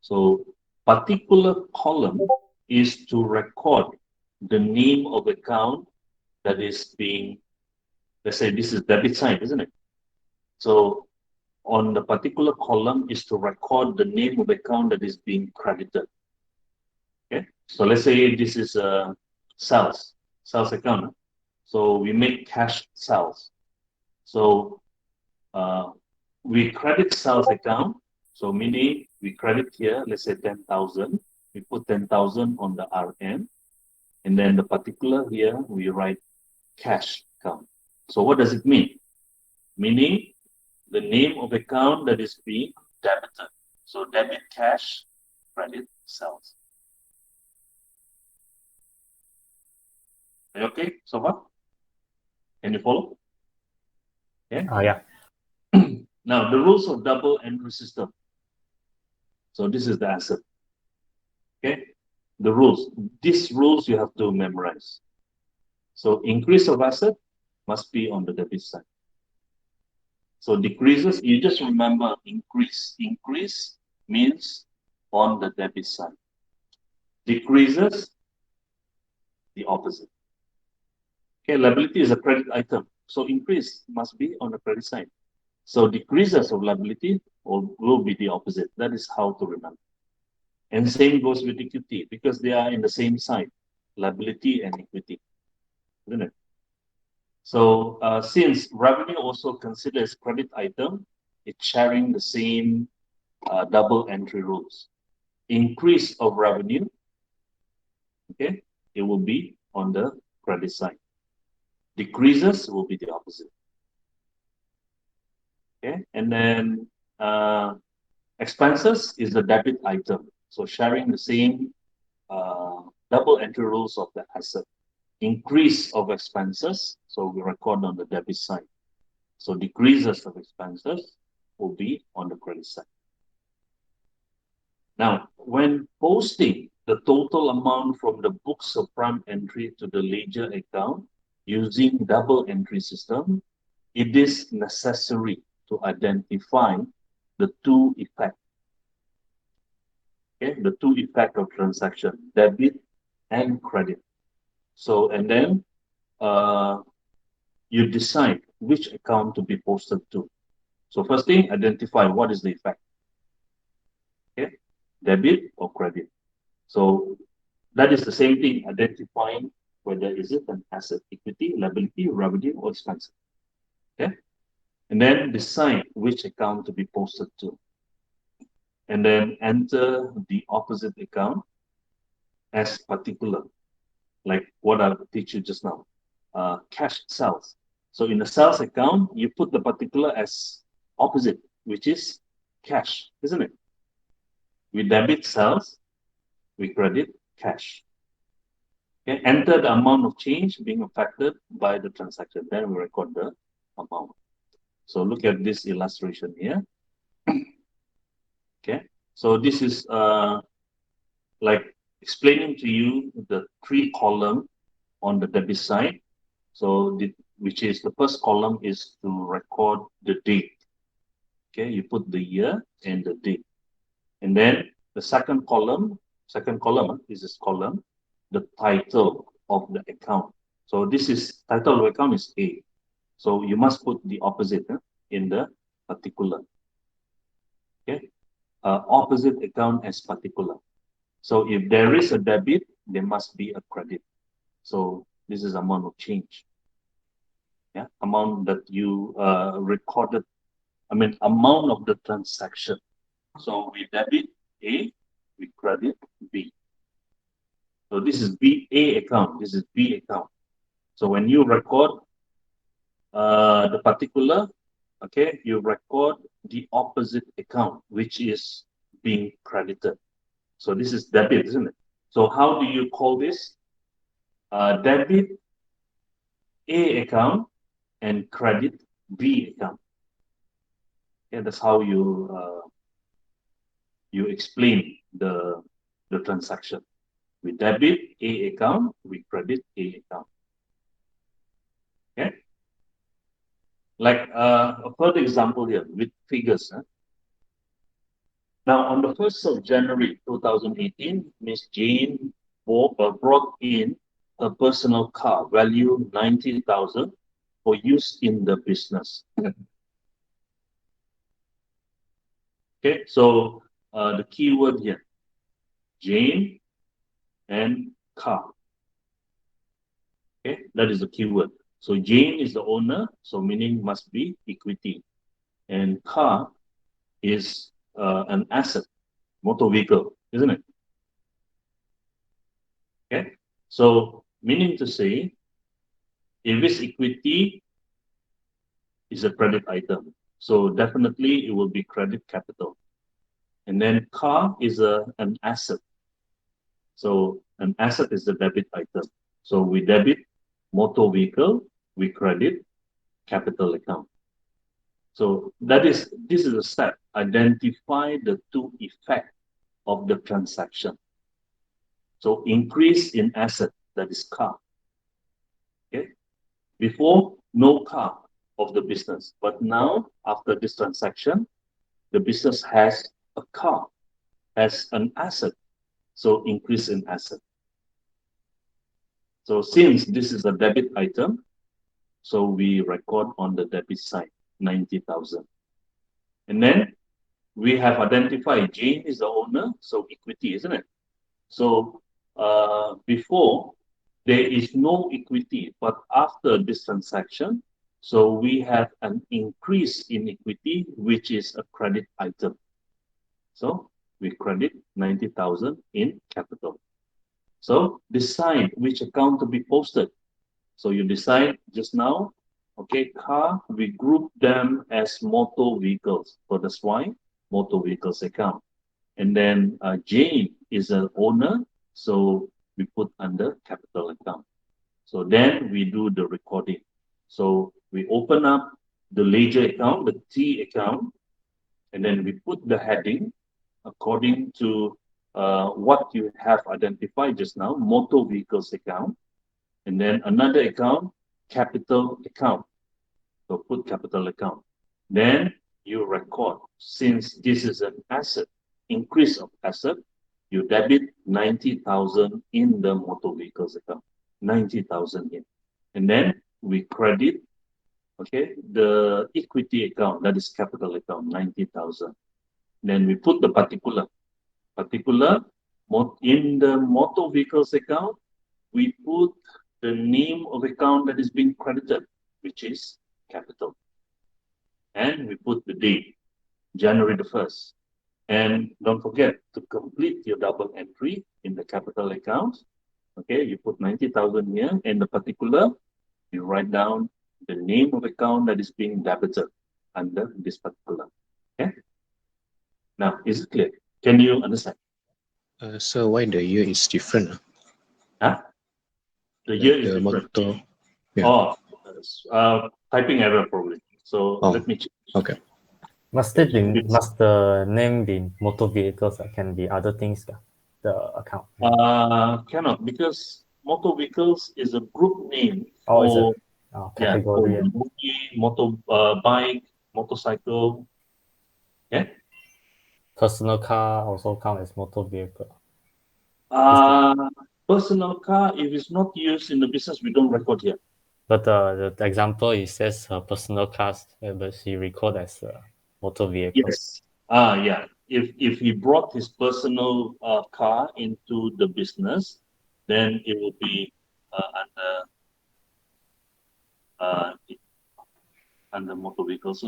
So particular column is to record the name of account that is being, let's say this is debit side, isn't it? So on the particular column is to record the name of account that is being credited. Okay, so let's say this is a sales account. So we make cash sales. So we credit sales account. So meaning we credit here, let's say 10,000. We put 10,000 on the RM, and then the particular here we write cash account. So what does it mean? Meaning the name of account that is being debited. So debit cash, credit sales. Are you okay so far? Can you follow? Yeah. Now, the rules of double entry system. So this is the asset. Okay, the rules. These rules you have to memorize. So increase of asset must be on the debit side. So decreases, you just remember increase. Increase means on the debit side. Decreases, the opposite. Okay, liability is a credit item. So increase must be on the credit side. So decreases of liability will be the opposite. That is how to remember. And same goes with equity because they are in the same side, liability and equity, isn't it? So since revenue also considers credit item, it's sharing the same double entry rules. Increase of revenue, okay, it will be on the credit side. Decreases will be the opposite. Okay, and then expenses is the debit item. So sharing the same double entry rules of the asset. Increase of expenses, so we record on the debit side. So decreases of expenses will be on the credit side. Now, when posting the total amount from the books of prime entry to the ledger account using double entry system, it is necessary to identify the two effects. Okay, the two effects of transaction, debit and credit. So, and then you decide which account to be posted to. So first thing, identify what is the effect. Okay, debit or credit. So that is the same thing, identifying whether is it an asset, equity, liability, revenue, or expense. Okay, and then decide which account to be posted to, and then enter the opposite account as particular, like what I teach you just now. Cash sales. So in the sales account, you put the particular as opposite, which is cash, isn't it? We debit sales, we credit cash. Okay, enter the amount of change being affected by the transaction. Then we record the amount. So look at this illustration here. Okay, so this is like explaining to you the three column on the debit side. So which is the first column is to record the date. Okay, you put the year and the date. And then the second column is this column, the title of the account. So this is title of account is A. So you must put the opposite in the particular. Okay, opposite account as particular. So if there is a debit, there must be a credit. So this is amount of change. Yeah, amount that you recorded. I mean, amount of the transaction. So we debit A, we credit B. So this is B A account. This is B account. So when you record the particular, okay, you record the opposite account, which is being credited. So this is debit, isn't it? So how do you call this? Debit A account and credit B account. Okay, that's how you explain the transaction. We debit A account, we credit A account. Okay. Like a further example here with figures. Now, on the 1st of January 2018, Miss Jane brought in a personal car value 90,000 for use in the business. Okay, so the keyword here, Jane and car. Okay, that is the keyword. So Jane is the owner, so meaning must be equity. And car is an asset, motor vehicle, isn't it? Okay, so meaning to say, if it's equity, is a credit item. So definitely it will be credit capital. And then car is an asset. So an asset is the debit item. So we debit motor vehicle, we credit capital account. So this is a step. Identify the two effects of the transaction. So increase in asset, that is car. Okay. Before, no car of the business, but now after this transaction, the business has a car, has an asset. So increase in asset. So since this is a debit item, so we record on the debit side 90,000. And then we have identified Jane is the owner, so equity, isn't it? So before there is no equity, but after this transaction, so we have an increase in equity, which is a credit item. So we credit 90,000 in capital. So decide which account to be posted. So you decide just now, okay, car, we group them as motor vehicles. So that's why motor vehicles account. And then Jane is an owner, so we put under capital account. So then we do the recording. So we open up the ledger account, the T account, and then we put the heading according to what you have identified just now, motor vehicles account, and then another account, capital account. So put capital account. Then you record, since this is an asset, increase of asset, you debit 90,000 in the motor vehicles account, 90,000 in. And then we credit, okay, the equity account, that is capital account, 90,000. Then we put the particular in the motor vehicles account, we put the name of account that is being credited, which is capital. And we put the date, January the 1st. And don't forget to complete your double entry in the capital account. Okay, you put 90,000 here, and the particular, you write down the name of account that is being debited under this particular. Okay. Now, is it clear? Can you understand? So why the year is different? Huh? The year is The different. motor. Yeah. Oh, typing error probably. So let me check. Okay. Must the name be motor vehicles or can be other things? The account. Cannot, because motor vehicles is a group name Oh, is for it? Oh, category. bike, motorcycle. Yeah. Personal car also count as motor vehicle. Personal car, if it's not used in the business, we don't record here. But the example, it says personal cars, but she record as motor vehicle. Yes. Yeah. If he brought his personal car into the business, then it will be under motor vehicles.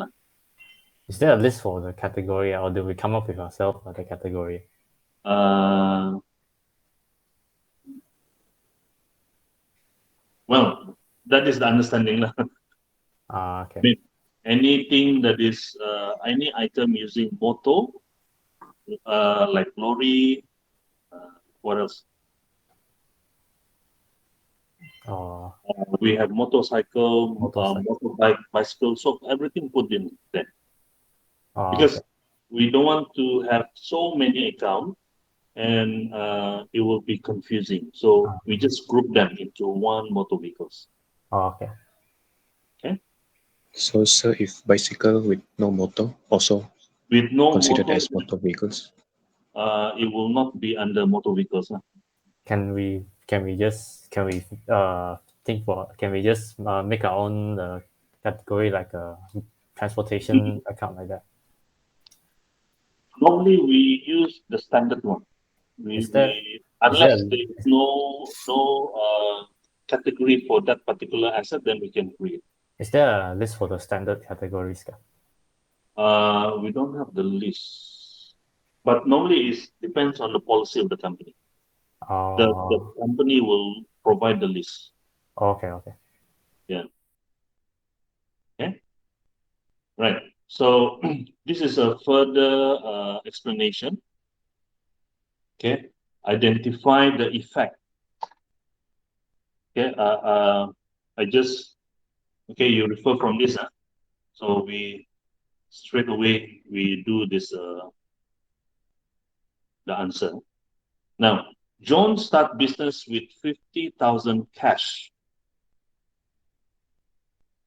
Is there a list for the category, or do we come up with ourselves for the category? Well, that is the understanding. Okay. Anything that is any item using motor, like lorry, what else? We have motorcycle, motorbike, bicycle, so everything put in there. Because we don't want to have so many accounts and it will be confusing. So we just group them into one motor vehicles. Okay. Okay. So, sir, if bicycle with no motor also with no considered motor, as motor vehicles? It will not be under motor vehicles. Can we just make our own category like a transportation account like that? Normally we use the standard one. Unless there is no category for that particular asset, then we can create. Is there a list for the standard categories? We don't have the list, but normally it depends on the policy of the company. The company will provide the list. Okay. Yeah. Okay. Right. So this is a further explanation. Okay. Identify the effect. Okay. I just, okay, you refer from this. So we straight away, we do this, the answer. Now, John start business with 50,000 cash.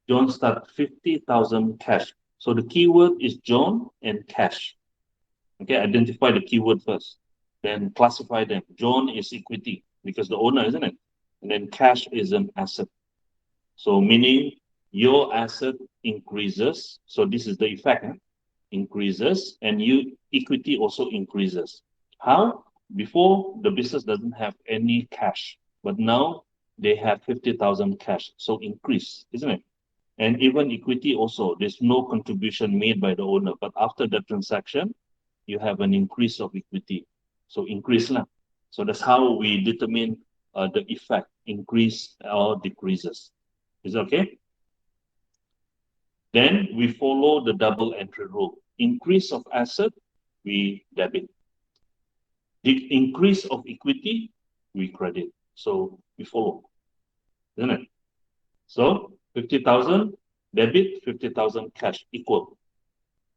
John start 50,000 cash. So the keyword is John and cash. Okay, identify the keyword first, then classify them. John is equity because the owner, isn't it? And then cash is an asset. So meaning your asset increases. So this is the effect, increases, and your equity also increases. How? Before the business doesn't have any cash, but now they have 50,000 cash. So increase, isn't it? And even equity also, there's no contribution made by the owner, but after the transaction, you have an increase of equity. So increase lah. So that's how we determine the effect, increase or decreases. Is that okay? Then we follow the double entry rule. Increase of asset, we debit. The increase of equity, we credit. So we follow, isn't it? So 50,000 debit, 50,000 cash equal,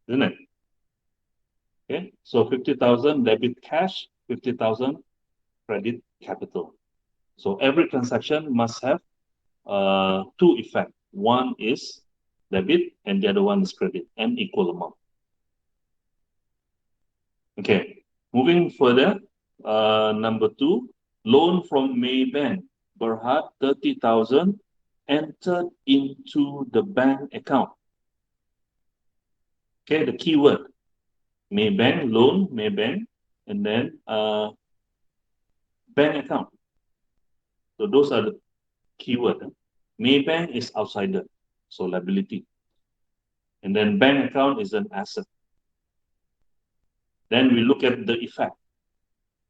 isn't it? Okay, so 50,000 debit cash, 50,000 credit capital. So every transaction must have two effects. One is debit and the other one is credit, and equal amount. Okay, moving further, number 2, loan from Maybank, Berhad 30,000 entered into the bank account. Okay, the keyword, Maybank, loan, Maybank, and then bank account. So those are the keyword. Maybank is outsider, so liability. And then bank account is an asset. Then we look at the effect.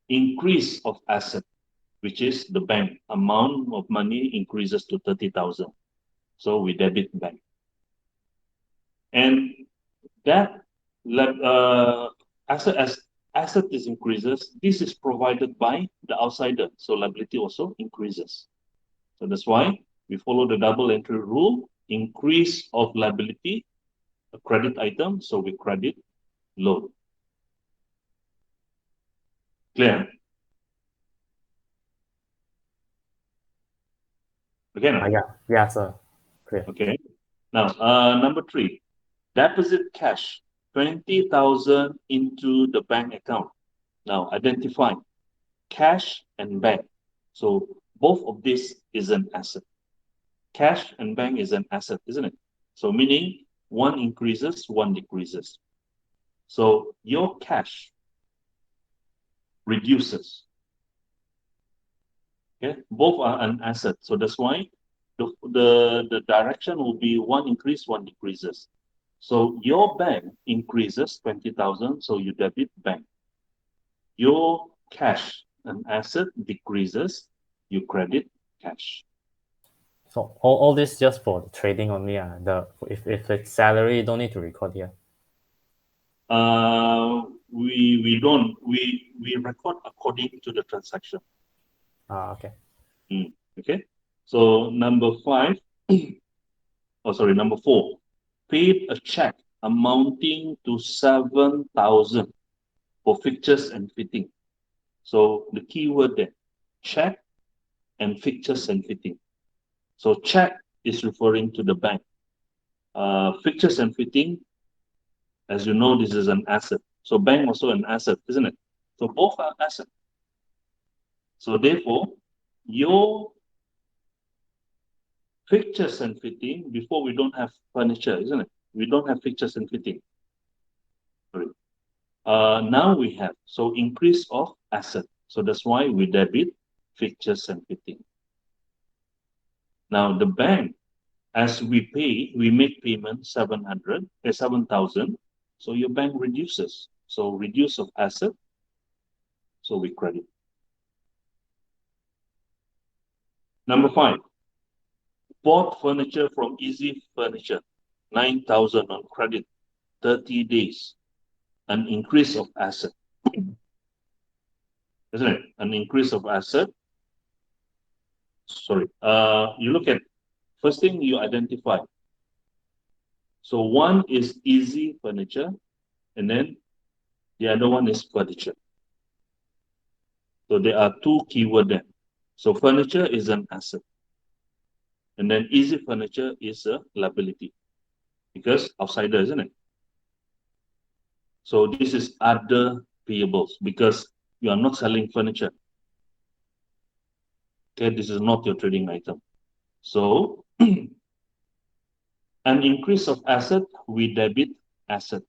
Increase of asset, which is the bank. Amount of money increases to 30,000. So we debit bank. And that asset is increases. This is provided by the outsider. So liability also increases. So that's why we follow the double entry rule. Increase of liability, a credit item. So we credit loan. Clear? Again? Yeah, sir. Clear. Okay. Now, number 3, deposit cash 20,000 into the bank account. Now, identify cash and bank. So both of this is an asset. Cash and bank is an asset, isn't it? So meaning one increases, one decreases. So your cash reduces. Okay, both are an asset. So that's why the direction will be one increase, one decreases. So your bank increases 20,000, so you debit bank. Your cash, an asset, decreases, you credit cash. So all this just for the trading only. If it's salary, you don't need to record here. We don't. We record according to the transaction. Okay. Okay. So number 5, number 4, paid a check amounting to 7,000 for fixtures and fitting. So the keyword there, check and fixtures and fitting. So check is referring to the bank. Fixtures and fitting, as you know, this is an asset. So bank also an asset, isn't it? So both are asset. So therefore, your fixtures and fitting, before we don't have furniture, isn't it? We don't have fixtures and fitting. Sorry. Now we have, so increase of asset. So that's why we debit fixtures and fitting. Now the bank, as we make payment 7,000. So your bank reduces. So reduce of asset. So we credit. Number 5, bought furniture from Easy Furniture, 9,000 on credit, 30 days. An increase of asset. Isn't it? An increase of asset. Sorry. You look at First thing you identify. So one is easy furniture, and then the other one is furniture. So there are two keywords there. So furniture is an asset. And then easy furniture is a liability. Because outsider, isn't it? So this is other payables because you are not selling furniture. Okay, this is not your trading item. So an increase of asset, we debit asset.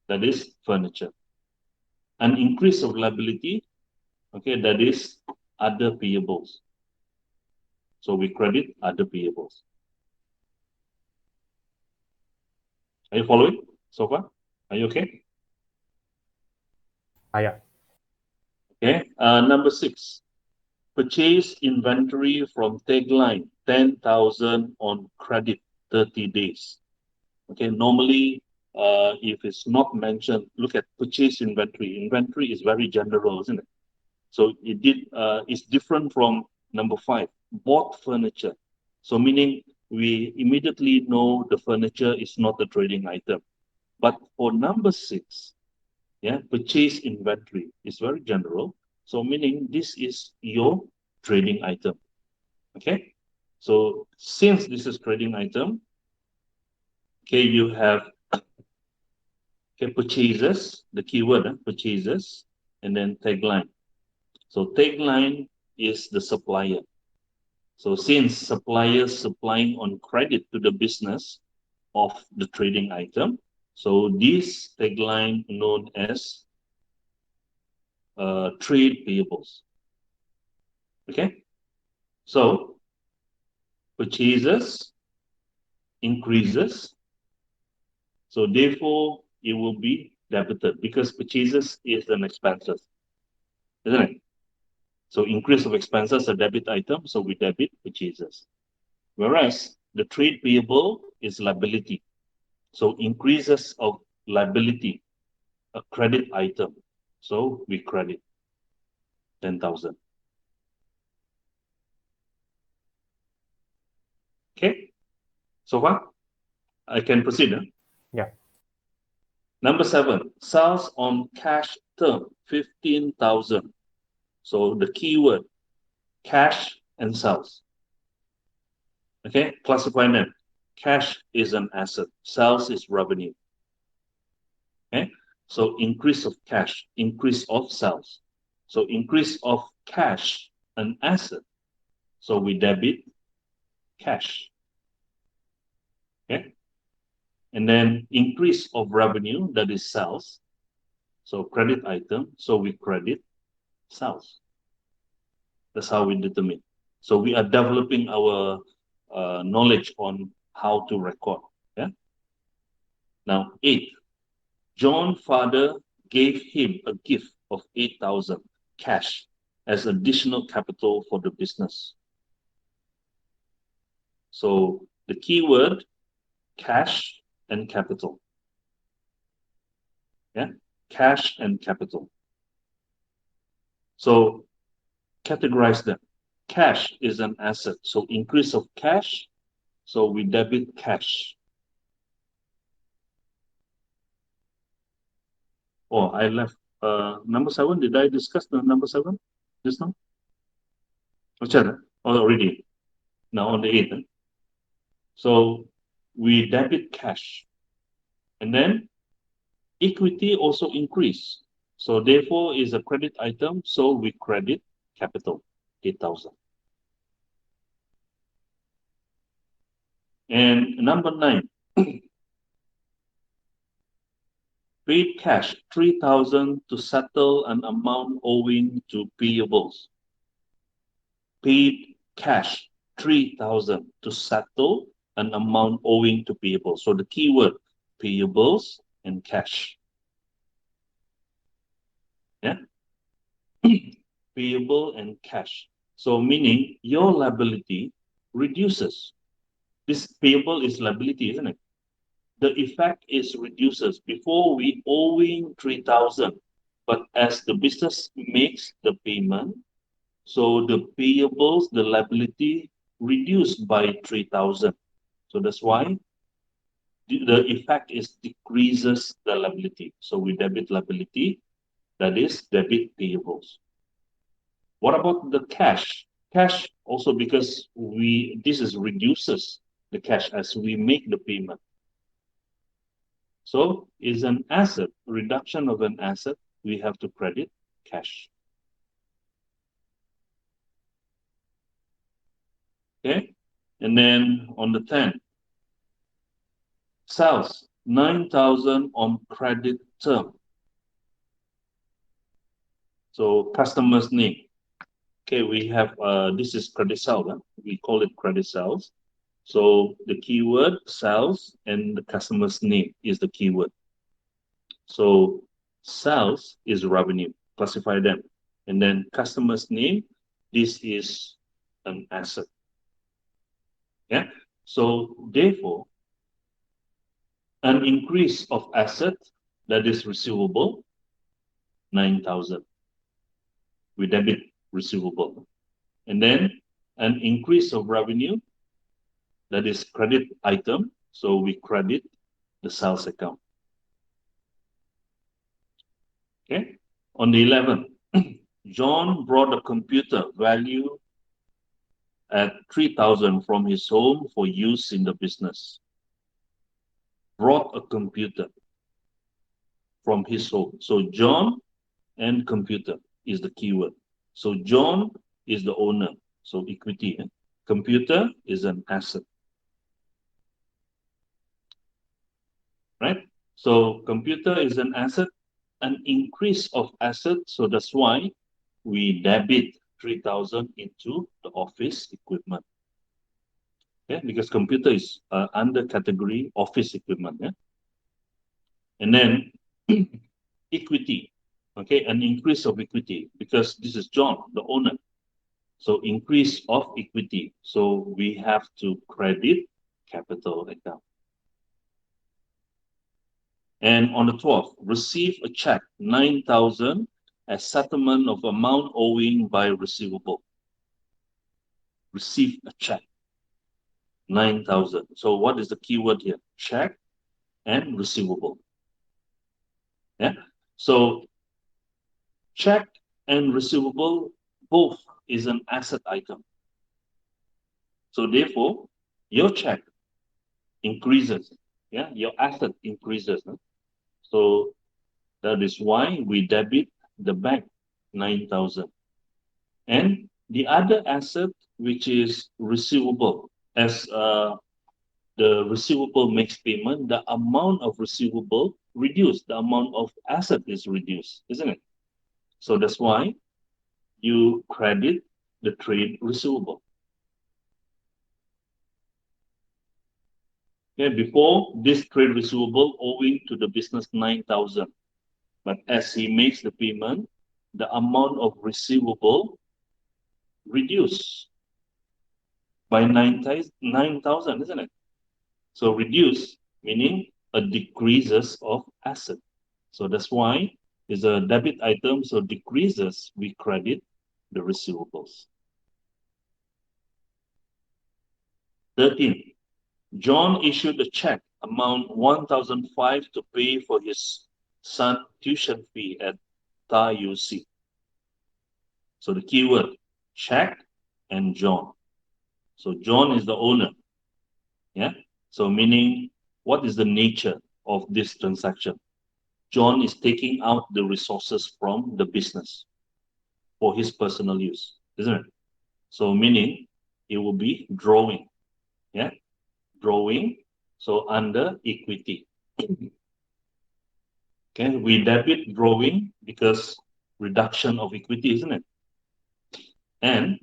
That is furniture. An increase of liability, okay, that is other payables. So we credit other payables. Are you following so far? Are you okay? Yeah. Okay. Number 6, purchase inventory from tagline 10,000 on credit 30 days. Okay. Normally, if it's not mentioned, look at purchase inventory. Inventory is very general, isn't it? So it's different from number 5, bought furniture. So meaning we immediately know the furniture is not a trading item. But for number 6, yeah, purchase inventory is very general. So meaning this is your trading item. Okay. So since this is trading item, okay, you have okay, purchases, the keyword purchases, and then tagline. So tagline is the supplier. So since suppliers supplying on credit to the business of the trading item, so this tagline known as trade payables. Okay, so purchases increases, so therefore it will be debited because purchases is an expenses, isn't it? So increase of expenses a debit item, so we debit purchases. Whereas the trade payable is liability. So increases of liability, a credit item. So we credit 10,000. Okay. So far, I can proceed. Yeah. Number 7, sales on cash term 15,000. So the keyword cash and sales. Okay, classify them. Cash is an asset, sales is revenue. Okay, so increase of cash, increase of sales. So increase of cash, an asset. So we debit cash. Okay, and then increase of revenue, that is sales. So credit item, so we credit sales. That's how we determine. So we are developing our knowledge on how to record. Yeah. Now 8, John father gave him a gift of 8,000 cash as additional capital for the business. So the keyword cash and capital. Yeah, cash and capital. So categorize them. Cash is an asset, so increase of cash, so we debit cash. Oh, I left number 7. Did I discuss the number 7 just now? Which other? Oh, already. Now on the 8th. So we debit cash. And then equity also increase. So therefore is a credit item. So we credit capital, 8,000. And number 9, paid cash 3,000 to settle an amount owing to payables. Paid cash 3,000 to settle an amount owing to payables. So the keyword payables and cash. Yeah. Payable and cash. So meaning your liability reduces. This payable is liability, isn't it? The effect is reduces. Before we owing 3,000, but as the business makes the payment, so the payables, the liability reduced by 3,000. So that's why the effect is decreases the liability. So we debit liability, that is debit payables. What about the cash? Cash also, because this is reduces the cash as we make the payment. So is an asset, reduction of an asset, we have to credit cash. Okay, and then on the 10, sales 9,000 on credit term. So customer's name. Okay, we have this is credit sales. We call it credit sales. So the keyword sales and the customer's name is the keyword. So sales is revenue, classify them. And then customer's name, this is an asset. Yeah. So therefore, an increase of asset that is receivable, 9,000. We debit receivable. And then an increase of revenue, that is credit item. So we credit the sales account. Okay. On the 11th, John brought a computer value at 3,000 from his home for use in the business. Brought a computer from his home. So John and computer is the keyword. So John is the owner. So equity. Computer is an asset. Right? So computer is an asset, an increase of asset. So that's why we debit 3,000 into the office equipment. Okay, because computer is under category office equipment. Yeah? And then equity, okay, an increase of equity because this is John, the owner. So increase of equity. So we have to credit capital account. And on the 12th, receive a check, 9,000 as settlement of amount owing by receivable. Receive a check, 9,000. So what is the keyword here? Check and receivable. Yeah. So check and receivable both is an asset item. So therefore, your check increases. Yeah, your asset increases. Huh? So that is why we debit the bank 9,000. And the other asset, which is receivable, as the receivable makes payment, the amount of receivable reduced, the amount of asset is reduced, isn't it? So that's why you credit the trade receivable. Okay, before this trade receivable owing to the business 9,000, but as he makes the payment, the amount of receivable reduce by 9,000, isn't it? So reduce meaning a decreases of asset. So that's why it's a debit item. So decreases, we credit the receivables. 13. John issued a check amount 1,005 to pay for his son tuition fee at TAUC. So the keyword check and John. So John is the owner. Yeah. So meaning what is the nature of this transaction? John is taking out the resources from the business for his personal use, isn't it? So meaning it will be drawing. Yeah. Drawing. So under equity. Okay, we debit drawing because reduction of equity, isn't it? And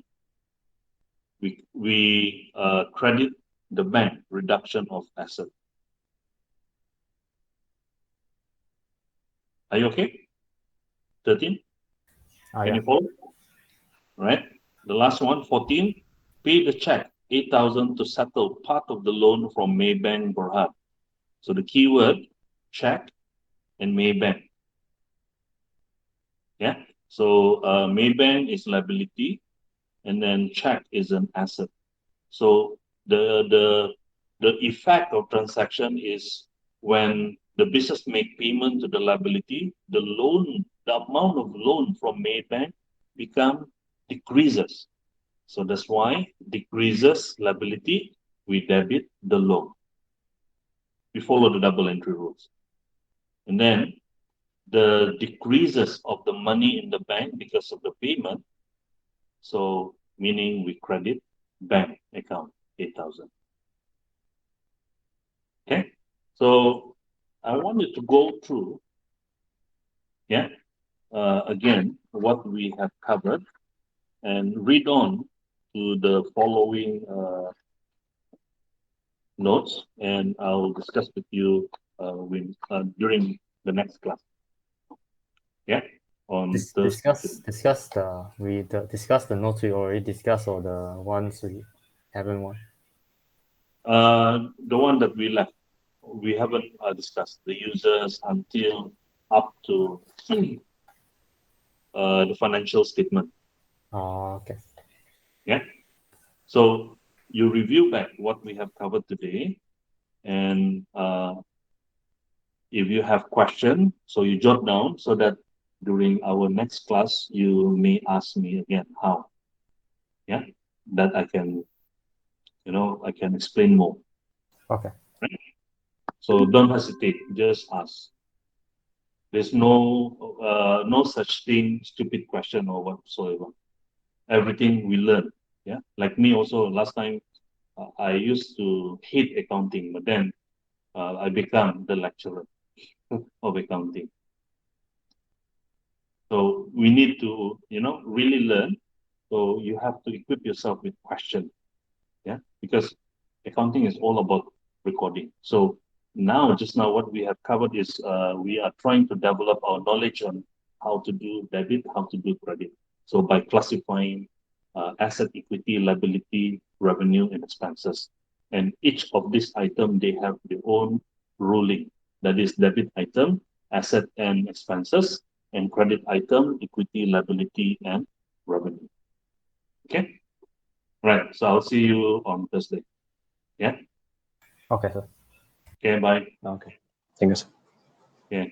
we credit the bank reduction of asset. Are you okay? 13? Can Yeah. you follow? Right. The last one, 14, pay the check 8,000 to settle part of the loan from Maybank Berhad. So the keyword check and Maybank. Yeah. So Maybank is liability, and then check is an asset. So the effect of transaction is when the business make payment to the liability, the amount of loan from Maybank become decreases. So that's why decreases liability, we debit the loan. We follow the double entry rules. And then the decreases of the money in the bank because of the payment. So meaning we credit bank account 8,000. Okay. So I wanted to go through, again, what we have covered and read on to the following notes, and I'll discuss with you during the next class. Yeah, on Thursday. Discuss the notes we already discussed, or the ones we haven't won. The one that we left, we haven't discussed the users until up to the financial statement. Oh, okay. Yeah. So you review back what we have covered today, and if you have question, so you jot down so that during our next class you may ask me again how. Yeah, that I can, I can explain more. Okay. So don't hesitate, just ask. There's no such thing, stupid question or whatsoever. Everything we learn. Yeah, like me also. Last time I used to hate accounting, but then I become the lecturer of accounting. So we need to, really learn. So you have to equip yourself with questions. Yeah, because accounting is all about recording. So just now what we have covered is we are trying to develop our knowledge on how to do debit, how to do credit. So by classifying asset, equity, liability, revenue, and expenses, and each of these items they have their own ruling. That is debit item, asset and expenses, and credit item, equity, liability, and revenue. Okay. Right. So I'll see you on Thursday. Yeah. Okay, sir. Okay. Bye. Okay. Thank you, sir. Yeah.